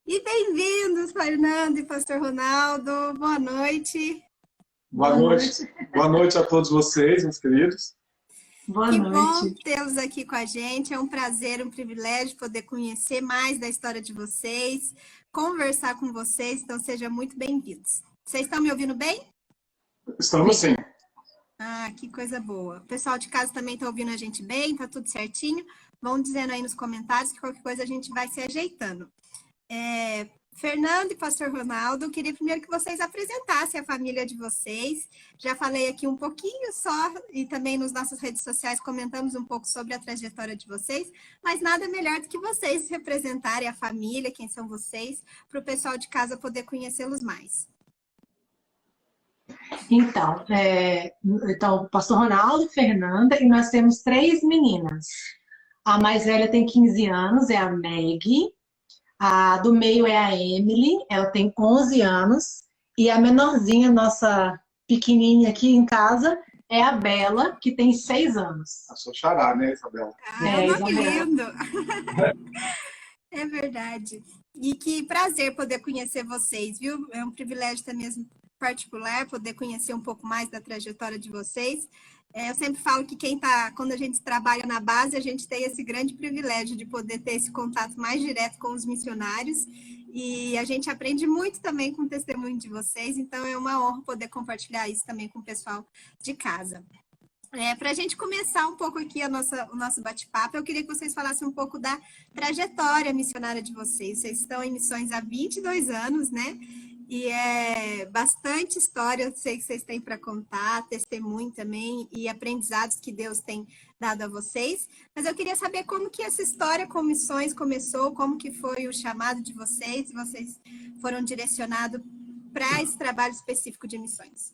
E bem-vindos, Fernando e Pastor Ronaldo. Boa noite. Boa noite. Boa noite a todos vocês, meus queridos. Boa Que noite. bom tê-los aqui com a gente. É um prazer, um privilégio poder conhecer mais da história de vocês, conversar com vocês. Então, sejam muito bem-vindos. Vocês estão me ouvindo bem? Estamos sim. Ah, que coisa boa. O pessoal de casa também está ouvindo a gente bem? Tá tudo certinho? Vão dizendo aí nos comentários que qualquer coisa a gente vai se ajeitando. Fernando e Pastor Ronaldo, eu queria primeiro que vocês apresentassem a família de vocês. Já falei aqui um pouquinho só, e também nas nossas redes sociais comentamos um pouco sobre a trajetória de vocês, mas nada melhor do que vocês representarem a família, quem são vocês, para o pessoal de casa poder conhecê-los mais. Então, Pastor Ronaldo, Fernanda, e nós temos 3 meninas. A mais velha tem 15 anos, é a Meg. A do meio é a Emily, ela tem 11 anos. E a menorzinha, nossa pequenininha aqui em casa, é a Bela, que tem 6 anos. A sua xará, né, Isabela? É um nome lindo! É verdade. E que prazer poder conhecer vocês, viu? É um privilégio também particular poder conhecer um pouco mais da trajetória de vocês. Eu sempre falo que quando a gente trabalha na base, a gente tem esse grande privilégio de poder ter esse contato mais direto com os missionários, e a gente aprende muito também com o testemunho de vocês, então é uma honra poder compartilhar isso também com o pessoal de casa. Para a gente começar um pouco aqui o nosso bate-papo, eu queria que vocês falassem um pouco da trajetória missionária de vocês. Vocês estão em missões há 22 anos, né? E é bastante história, eu sei que vocês têm para contar, testemunho também e aprendizados que Deus tem dado a vocês. Mas eu queria saber como que essa história com missões começou, como que foi o chamado de vocês, se vocês foram direcionados para esse trabalho específico de missões.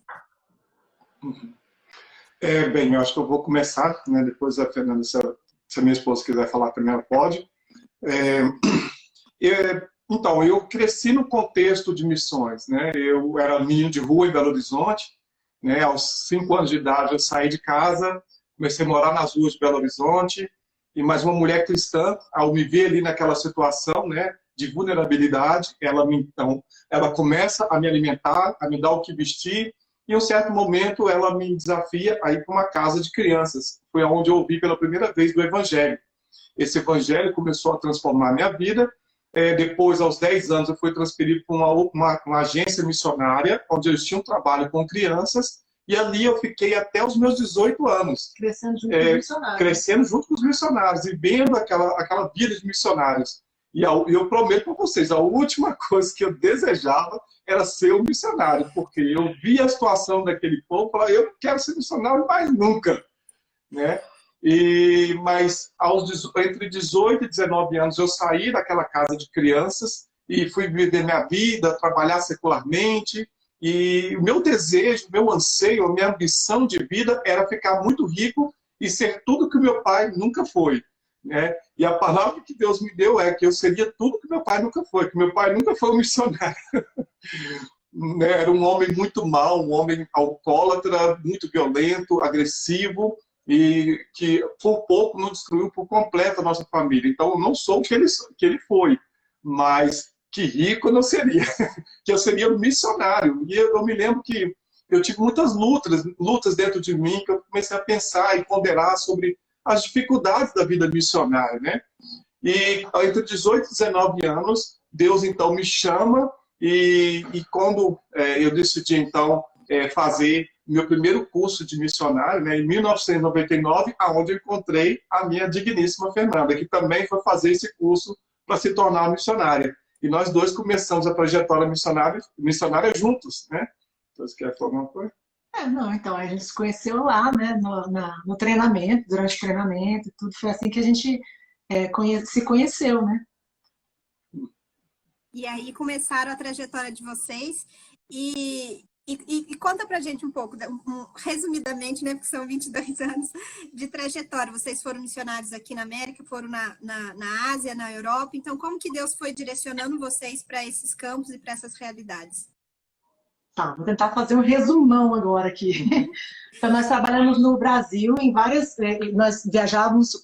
Bem, eu acho que eu vou começar, né? Depois a Fernanda, se a minha esposa quiser falar também, ela pode. Então, eu cresci no contexto de missões, né? Eu era menino de rua em Belo Horizonte, né? Aos 5 anos de idade eu saí de casa, comecei a morar nas ruas de Belo Horizonte, e mais uma mulher cristã, ao me ver ali naquela situação, né, de vulnerabilidade, ela começa a me alimentar, a me dar o que vestir, e em um certo momento ela me desafia a ir para uma casa de crianças. Foi onde eu ouvi pela primeira vez do Evangelho. Esse Evangelho começou a transformar a minha vida. Depois, aos 10 anos, eu fui transferido para uma agência missionária, onde eu tinha um trabalho com crianças, e ali eu fiquei até os meus 18 anos. Crescendo junto com os missionários. Crescendo junto com os missionários, e vendo aquela vida de missionários. E eu prometo para vocês, a última coisa que eu desejava era ser um missionário, porque eu via a situação daquele povo e falava, eu não quero ser missionário mais nunca, né? Mas entre 18 e 19 anos eu saí daquela casa de crianças e fui viver minha vida, trabalhar secularmente. E o meu desejo, meu anseio, a minha ambição de vida era ficar muito rico e ser tudo que o meu pai nunca foi, né? E a palavra que Deus me deu é que eu seria tudo que meu pai nunca foi, que meu pai nunca foi um missionário. Era um homem muito mau, um homem alcoólatra, muito violento, agressivo, e que por pouco não destruiu por completo a nossa família. Então eu não sou o que ele foi, mas que rico eu não seria, que eu seria um missionário. E eu me lembro que eu tive muitas lutas dentro de mim, que eu comecei a pensar e ponderar sobre as dificuldades da vida missionária, né? E entre 18 e 19 anos, Deus então me chama, e quando eu decidi então fazer meu primeiro curso de missionário, né, em 1999, aonde eu encontrei a minha digníssima Fernanda, que também foi fazer esse curso para se tornar missionária. E nós dois começamos a trajetória missionária juntos, né? Então, você quer falar alguma coisa? Então, a gente se conheceu lá, né, no treinamento, durante o treinamento, tudo. Foi assim que a gente se conheceu, né? E aí começaram a trajetória de vocês e conta pra gente um pouco, resumidamente, né, porque são 22 anos de trajetória. Vocês foram missionários aqui na América, foram na Ásia, na Europa. Então, como que Deus foi direcionando vocês para esses campos e para essas realidades? Tá, vou tentar fazer um resumão agora aqui. Então, nós trabalhamos no Brasil em várias... Nós viajávamos,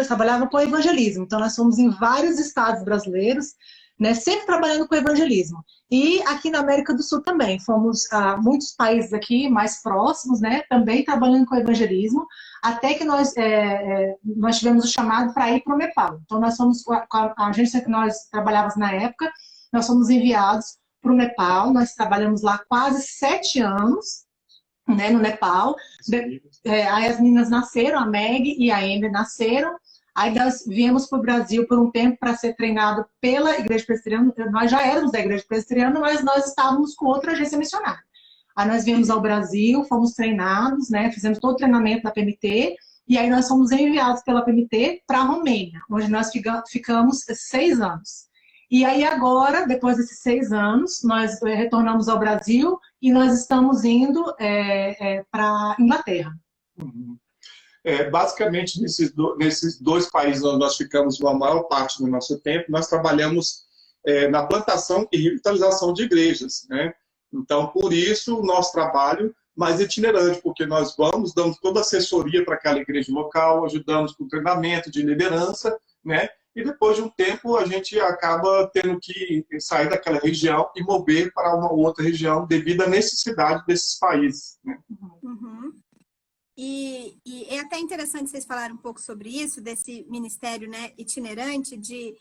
trabalhávamos com evangelismo. Então, nós fomos em vários estados brasileiros, né? Sempre trabalhando com evangelismo. E aqui na América do Sul também, fomos a muitos países aqui mais próximos, né? Também trabalhando com evangelismo, até que nós tivemos o chamado para ir para o Nepal. Então nós fomos, com a agência que nós trabalhávamos na época, nós fomos enviados para o Nepal, nós trabalhamos lá quase 7 anos, né, no Nepal. Aí as meninas nasceram, a Meg e a Amy nasceram. Aí nós viemos para o Brasil por um tempo para ser treinado pela Igreja Presbiteriana. Nós já éramos da Igreja Presbiteriana, mas nós estávamos com outra agência missionária. Aí nós viemos ao Brasil, fomos treinados, né, fizemos todo o treinamento da PMT, e aí nós fomos enviados pela PMT para a Romênia, onde nós ficamos 6 anos. E aí agora, depois desses 6 anos, nós retornamos ao Brasil e nós estamos indo para a Inglaterra. Uhum. Basicamente, nesses 2 países onde nós ficamos a maior parte do nosso tempo, nós trabalhamos na plantação e revitalização de igrejas, né? Então, por isso, o nosso trabalho mais itinerante, porque nós vamos, damos toda a assessoria para aquela igreja local, ajudamos com treinamento de liderança, né? E depois de um tempo, a gente acaba tendo que sair daquela região e mover para uma outra região devido à necessidade desses países, né? Uhum. E é até interessante vocês falarem um pouco sobre isso, desse ministério, né, itinerante, de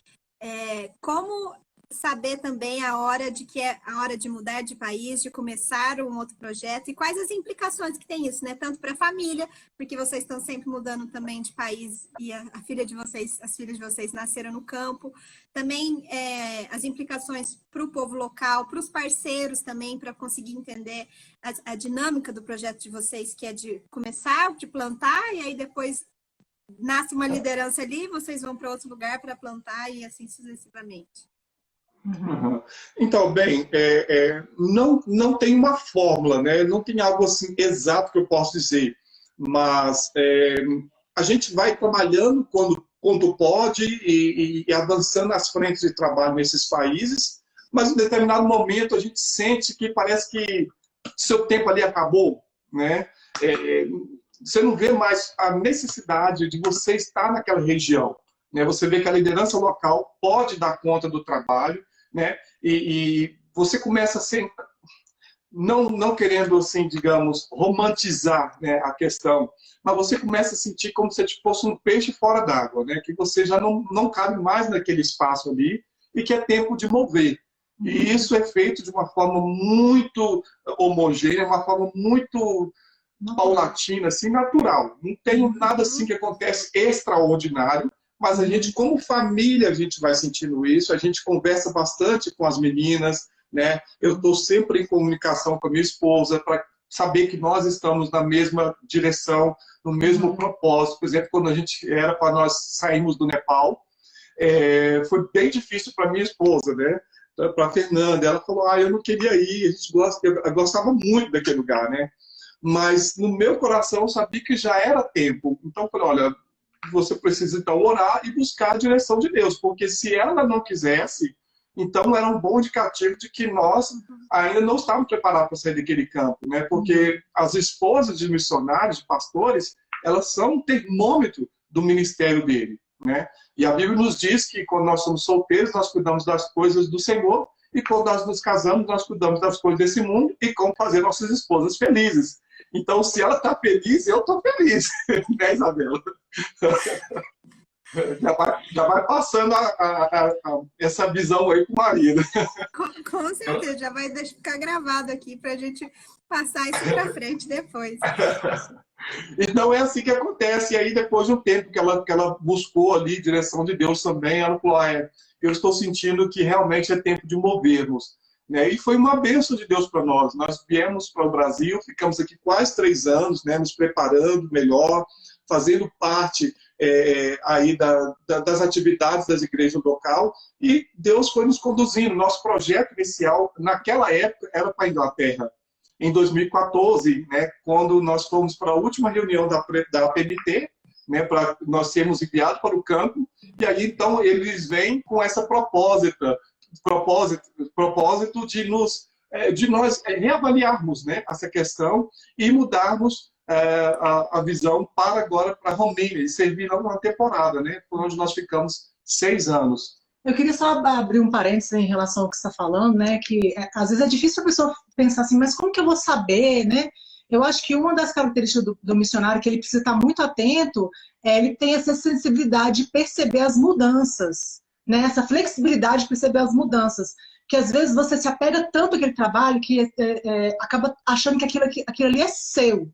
como saber também a hora de que é a hora de mudar de país, de começar um outro projeto, e quais as implicações que tem isso, né? Tanto para a família, porque vocês estão sempre mudando também de país, e as filhas de vocês nasceram no campo. Também as implicações para o povo local, para os parceiros também, para conseguir entender a dinâmica do projeto de vocês, que é de começar, de plantar, e aí depois nasce uma liderança ali, vocês vão para outro lugar para plantar, e assim sucessivamente. Uhum. Então, bem, não tem uma fórmula, né? Não tem algo assim exato que eu posso dizer, mas a gente vai trabalhando quando pode e avançando as frentes de trabalho nesses países, mas em determinado momento a gente sente que parece que seu tempo ali acabou, né? Você não vê mais a necessidade de você estar naquela região, né? Você vê que a liderança local pode dar conta do trabalho, né? E você começa a ser, não querendo, assim, digamos, romantizar, né, a questão, mas você começa a sentir como se fosse um peixe fora d'água, né? Que você já não cabe mais naquele espaço ali e que é tempo de mover. E isso é feito de uma forma muito homogênea, uma forma muito paulatina, assim, natural. Não tem nada assim que acontece extraordinário, mas a gente, como família, a gente vai sentindo isso, a gente conversa bastante com as meninas, né? Eu estou sempre em comunicação com a minha esposa para saber que nós estamos na mesma direção, no mesmo propósito. Por exemplo, quando a gente era para nós sairmos do Nepal, foi bem difícil para minha esposa, né? Para a Fernanda, ela falou, eu não queria ir, eu gostava muito daquele lugar, né? Mas no meu coração eu sabia que já era tempo. Então eu falei, olha, você precisa então orar e buscar a direção de Deus, porque se ela não quisesse, então era um bom indicativo de que nós ainda não estávamos preparados para sair daquele campo, né? Porque as esposas de missionários, de pastores, elas são um termômetro do ministério dele, né? E a Bíblia nos diz que quando nós somos solteiros, nós cuidamos das coisas do Senhor, e quando nós nos casamos, nós cuidamos das coisas desse mundo e como fazer nossas esposas felizes. Então, se ela está feliz, eu estou feliz, né, Isabela? Já vai passando essa visão aí para o marido. Com certeza, já vai ficar gravado aqui para a gente passar isso para frente depois. Então é assim que acontece. E aí, depois de um tempo que ela buscou ali direção de Deus também, ela falou, eu estou sentindo que realmente é tempo de movermos. Né? E foi uma bênção de Deus para nós. Nós viemos para o Brasil, ficamos aqui quase 3 anos, né, nos preparando melhor, fazendo parte aí das atividades das igrejas local, e Deus foi nos conduzindo. Nosso projeto inicial, naquela época, era para a Inglaterra. Em 2014, né, quando nós fomos para a última reunião da PMT, né, para nós sermos enviados para o campo, e aí então eles vêm com essa propósito de nós reavaliarmos, né, essa questão e mudarmos a visão para agora para a Romênia e servir uma temporada, né, por onde nós ficamos 6 anos. Eu queria só abrir um parênteses em relação ao que você está falando, né? Que às vezes é difícil a pessoa pensar assim, mas como que eu vou saber, né? Eu acho que uma das características do missionário que ele precisa estar muito atento é ele tem essa sensibilidade de perceber as mudanças, né? Essa flexibilidade de perceber as mudanças. Que às vezes você se apega tanto àquele trabalho que acaba achando que aquilo ali é seu,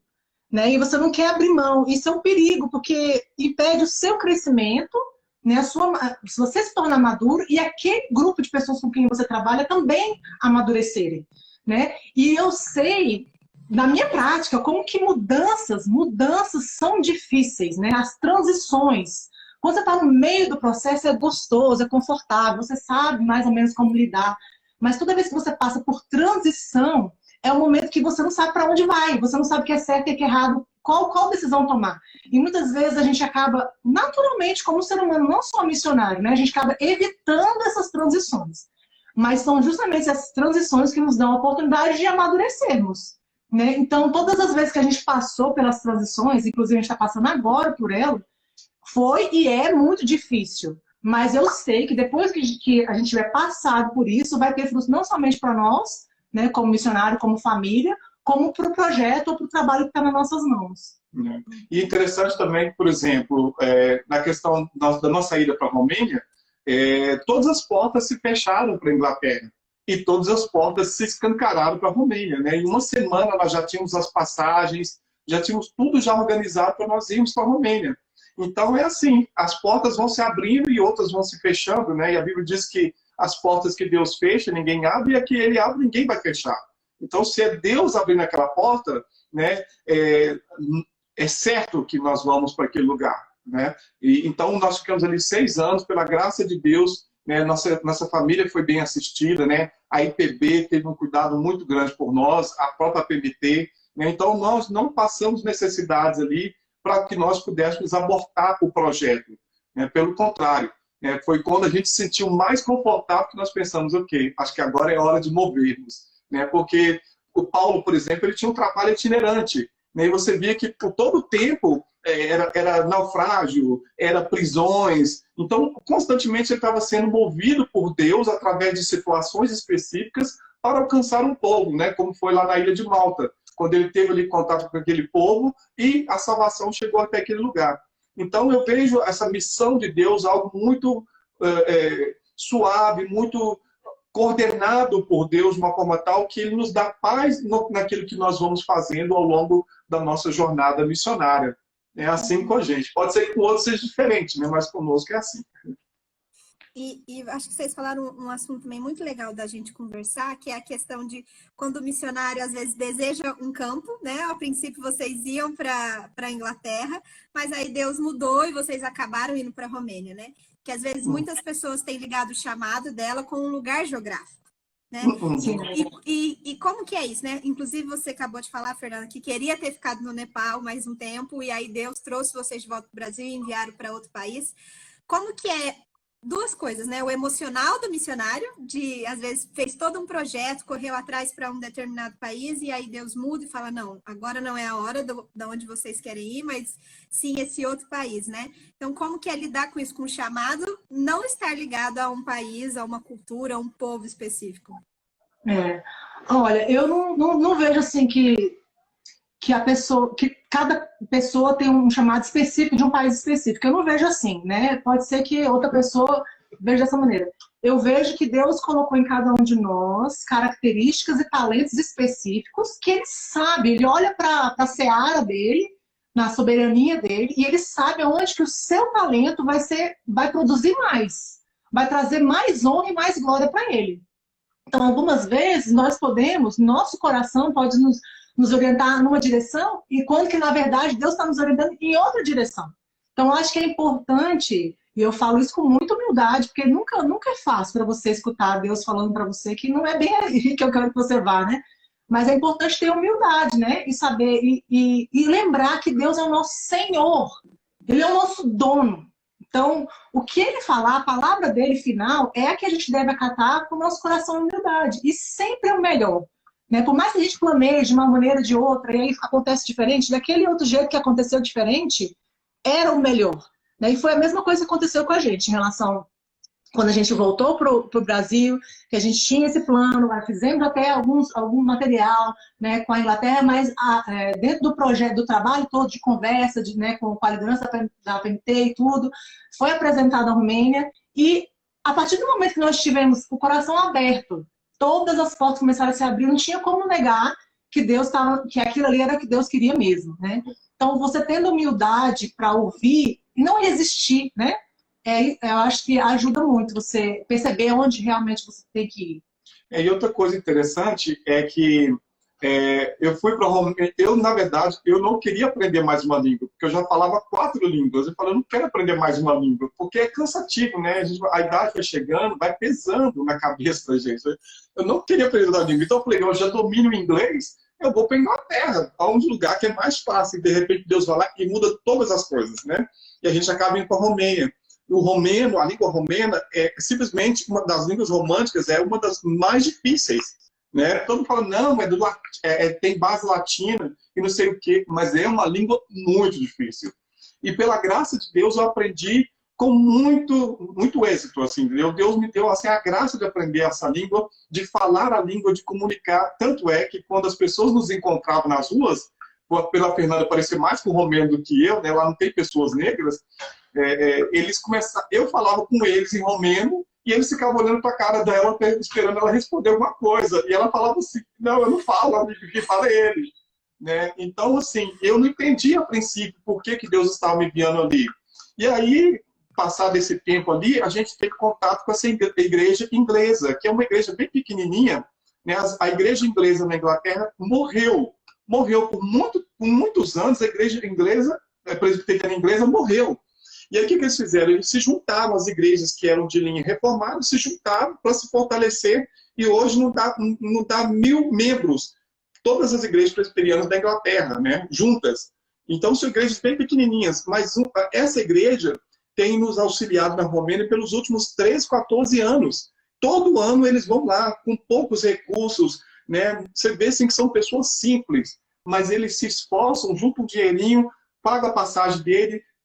né? E você não quer abrir mão. Isso é um perigo, porque impede o seu crescimento, né? Se você se torna maduro e aquele grupo de pessoas com quem você trabalha também amadurecerem, né? E eu sei, na minha prática, como que mudanças são difíceis, né? As transições. Quando você está no meio do processo, é gostoso, é confortável, você sabe mais ou menos como lidar. Mas toda vez que você passa por transição, é um momento que você não sabe para onde vai, você não sabe o que é certo e o que é errado, qual decisão tomar. E muitas vezes a gente acaba, naturalmente, como ser humano, não só missionário, né? A gente acaba evitando essas transições. Mas são justamente essas transições que nos dão a oportunidade de amadurecermos, né? Então, todas as vezes que a gente passou pelas transições, inclusive a gente está passando agora por ela, foi e é muito difícil. Mas eu sei que depois que a gente tiver passado por isso, vai ter frutos não somente para nós, né, como missionário, como família, como para o projeto ou para o trabalho que está nas nossas mãos. E interessante também, por exemplo, na questão da nossa ida para a Romênia, todas as portas se fecharam para a Inglaterra e todas as portas se escancararam para a Romênia, né? Em uma semana nós já tínhamos as passagens, já tínhamos tudo já organizado para nós irmos para a Romênia. Então é assim, as portas vão se abrindo e outras vão se fechando, né? E a Bíblia diz que as portas que Deus fecha, ninguém abre, e a que Ele abre, ninguém vai fechar. Então, se é Deus abrindo aquela porta, né, é certo que nós vamos para aquele lugar, né? E, então, nós ficamos ali 6 anos, pela graça de Deus, né? Nossa família foi bem assistida, né? A IPB teve um cuidado muito grande por nós, a própria PBT, né? Então, nós não passamos necessidades ali para que nós pudéssemos abortar o projeto, né? Pelo contrário, foi quando a gente se sentiu mais confortável que nós pensamos, ok, acho que agora é hora de movermos, né? Porque o Paulo, por exemplo, ele tinha um trabalho itinerante, né? E você via que por todo o tempo era naufrágio, era prisões, então constantemente ele estava sendo movido por Deus através de situações específicas para alcançar um povo, né? Como foi lá na ilha de Malta, quando ele teve ali contato com aquele povo e a salvação chegou até aquele lugar. Então eu vejo essa missão de Deus algo muito suave, muito coordenado por Deus de uma forma tal que Ele nos dá paz naquilo que nós vamos fazendo ao longo da nossa jornada missionária. É assim com a gente. Pode ser que com outros seja diferente, né? Mas conosco é assim. E acho que vocês falaram um assunto também muito legal da gente conversar, que é a questão de quando o missionário às vezes deseja um campo, né? Ao princípio vocês iam para a Inglaterra, mas aí Deus mudou e vocês acabaram indo para a Romênia, né? Que às vezes muitas pessoas têm ligado o chamado dela com um lugar geográfico, né? E como que é isso, né? Inclusive você acabou de falar, Fernanda, que queria ter ficado no Nepal mais um tempo e aí Deus trouxe vocês de volta para o Brasil e enviaram para outro país. Como que é? Duas coisas, né? O emocional do missionário, de às vezes fez todo um projeto, correu atrás para um determinado país e aí Deus muda e fala, não, agora não é a hora de onde vocês querem ir, mas sim esse outro país, né? Então, como que é lidar com isso, com o chamado, não estar ligado a um país, a uma cultura, a um povo específico? Olha, eu não vejo assim que cada pessoa tem um chamado específico de um país específico. Eu não vejo assim, né? Pode ser que outra pessoa veja dessa maneira. Eu vejo que Deus colocou em cada um de nós características e talentos específicos que Ele sabe, Ele olha para a seara dele, na soberania dele, e Ele sabe aonde que o seu talento vai produzir mais, vai trazer mais honra e mais glória para Ele. Então, algumas vezes, nosso coração pode nos orientar numa direção, e quando que, na verdade, Deus está nos orientando em outra direção. Então, acho que é importante, e eu falo isso com muita humildade, porque nunca é fácil para você escutar Deus falando para você que não é bem aí que eu quero que você vá, né? Mas é importante ter humildade, né? E saber, e lembrar que Deus é o nosso Senhor. Ele é o nosso dono. Então, o que Ele falar, a palavra dele final, é a que a gente deve acatar com o nosso coração e humildade. E sempre é o melhor. Né? Por mais que a gente planeje de uma maneira ou de outra, e aí acontece diferente, daquele outro jeito que aconteceu diferente, era o melhor. Né? E foi a mesma coisa que aconteceu com a gente em relação quando a gente voltou para o Brasil, que a gente tinha esse plano, fizemos até algum material, né, com a Inglaterra, mas dentro do projeto, do trabalho todo de conversa, né, com a liderança da PMT e tudo, foi apresentado à Romênia, e a partir do momento que nós tivemos o coração aberto, todas as portas começaram a se abrir, não tinha como negar que aquilo ali era o que Deus queria mesmo, né? Então, você tendo humildade para ouvir, não resistir, né? Eu acho que ajuda muito você perceber onde realmente você tem que ir. E outra coisa interessante é que eu fui para Romênia. Eu, na verdade, eu não queria aprender mais uma língua, porque eu já falava 4 línguas. Eu falei, eu não quero aprender mais uma língua, porque é cansativo, né? A idade vai chegando, vai pesando na cabeça da gente. Eu não queria aprender outra língua. Então eu falei, eu já domino o inglês, eu vou para a Inglaterra, a um lugar que é mais fácil. E de repente Deus vai lá e muda todas as coisas, né? E a gente acaba indo para a Romênia. O romeno, a língua romena, é simplesmente uma das línguas românticas, é uma das mais difíceis, né? Todo mundo fala, não, tem base latina e não sei o quê, mas é uma língua muito difícil. E pela graça de Deus eu aprendi com muito êxito, assim, entendeu? Deus me deu assim, a graça de aprender essa língua, de falar a língua, de comunicar. Tanto é que quando as pessoas nos encontravam nas ruas, pela Fernanda parecer mais com romeno do que eu, né? Lá não tem pessoas negras, eles começaram, eu falava com eles em romeno e eles ficavam olhando para a cara dela, esperando ela responder alguma coisa. E ela falava assim, não, eu não falo, amigo, quem fala é ele. Né? Então, assim, eu não entendi a princípio por que Deus estava me enviando ali. E aí, passado esse tempo ali, a gente teve contato com essa igreja inglesa, que é uma igreja bem pequenininha. Né? A igreja inglesa na Inglaterra morreu por muitos anos. A igreja inglesa, a presbiteriana inglesa, morreu. E aí o que eles fizeram? Eles se juntaram, as igrejas que eram de linha reformada, se juntaram para se fortalecer, e hoje não dá 1000 membros, todas as igrejas presbiterianas da Inglaterra, né, juntas. Então são igrejas bem pequenininhas, mas essa igreja tem nos auxiliado na Romênia pelos últimos 13, 14 anos. Todo ano eles vão lá, com poucos recursos, né? Você vê assim, que são pessoas simples, mas eles se esforçam, juntam um dinheirinho, pagam a passagem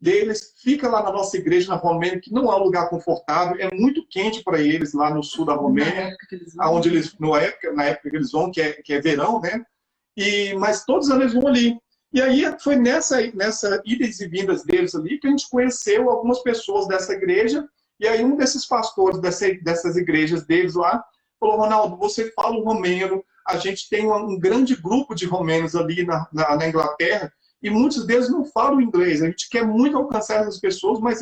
deles, fica lá na nossa igreja na Romênia, que não é um lugar confortável, é muito quente para eles lá no sul da Romênia, onde eles, na época que eles vão, que é verão, né? Mas todos os anos eles vão ali. E aí foi nessa idas e vindas deles ali que a gente conheceu algumas pessoas dessa igreja, e aí um desses pastores dessas igrejas deles lá falou, Ronaldo, você fala o romeno, a gente tem um grande grupo de romenos ali na Inglaterra, e muitos deles não falam inglês. A gente quer muito alcançar essas pessoas, mas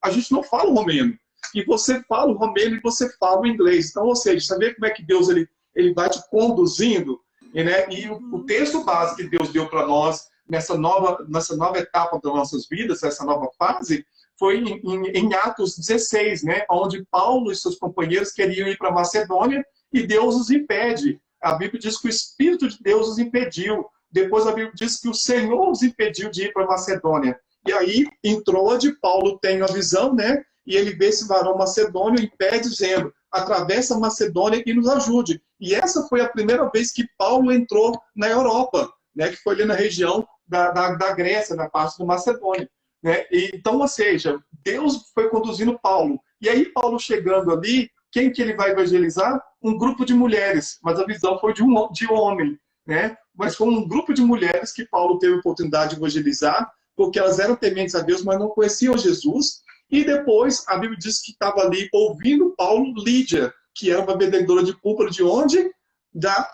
a gente não fala o romeno. E você fala o romeno e você fala o inglês. Então, ou seja, saber como é que Deus ele vai te conduzindo, né? E o texto base que Deus deu para nós nessa nova etapa das nossas vidas, essa nova fase, foi em Atos 16, né? Onde Paulo e seus companheiros queriam ir para Macedônia e Deus os impede. A Bíblia diz que o Espírito de Deus os impediu. Depois a Bíblia diz que o Senhor os impediu de ir para Macedônia. E aí, em Troade, Paulo tem a visão, né? E ele vê esse varão macedônio em pé, dizendo, atravessa a Macedônia e nos ajude. E essa foi a primeira vez que Paulo entrou na Europa, né? Que foi ali na região da Grécia, na parte da Macedônia. Né? Então, ou seja, Deus foi conduzindo Paulo. E aí, Paulo chegando ali, quem que ele vai evangelizar? Um grupo de mulheres, mas a visão foi de homem. Né? Mas foi um grupo de mulheres que Paulo teve a oportunidade de evangelizar, porque elas eram tementes a Deus, mas não conheciam Jesus. E depois, a Bíblia diz que estava ali ouvindo Paulo Lídia, que era uma vendedora de púrpura de onde? Da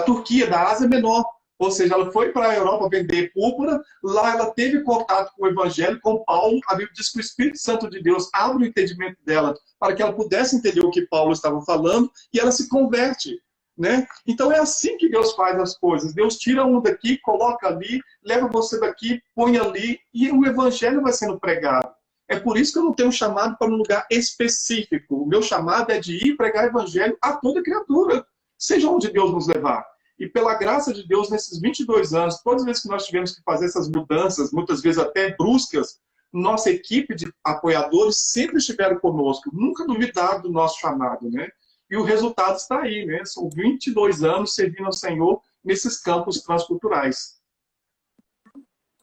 Turquia, da Ásia Menor. Ou seja, ela foi para a Europa vender púrpura, lá ela teve contato com o Evangelho, com Paulo. A Bíblia diz que o Espírito Santo de Deus abre o entendimento dela para que ela pudesse entender o que Paulo estava falando, e ela se converte. Né? Então é assim que Deus faz as coisas. Deus tira um daqui, coloca ali, leva você daqui, põe ali, e o Evangelho vai sendo pregado. É por isso que eu não tenho um chamado para um lugar específico. O meu chamado é de ir pregar o Evangelho a toda criatura, seja onde Deus nos levar. E pela graça de Deus, nesses 22 anos, todas as vezes que nós tivemos que fazer essas mudanças, muitas vezes até bruscas, nossa equipe de apoiadores sempre estiveram conosco, nunca duvidaram do nosso chamado, né? E o resultado está aí, né? São 22 anos servindo ao Senhor nesses campos transculturais.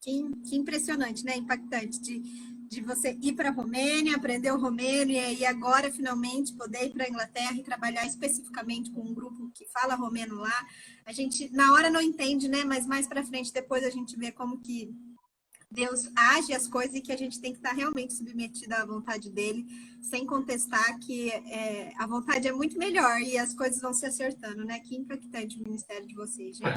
Que impressionante, né? Impactante de você ir para a Romênia, aprender o romeno, e aí agora finalmente poder ir para a Inglaterra e trabalhar especificamente com um grupo que fala romeno lá. A gente, na hora, não entende, né? Mas mais para frente, depois a gente vê como que Deus age as coisas e que a gente tem que estar realmente submetido à vontade dele, sem contestar que a vontade é muito melhor e as coisas vão se acertando, né? Que impactante o ministério de vocês, gente.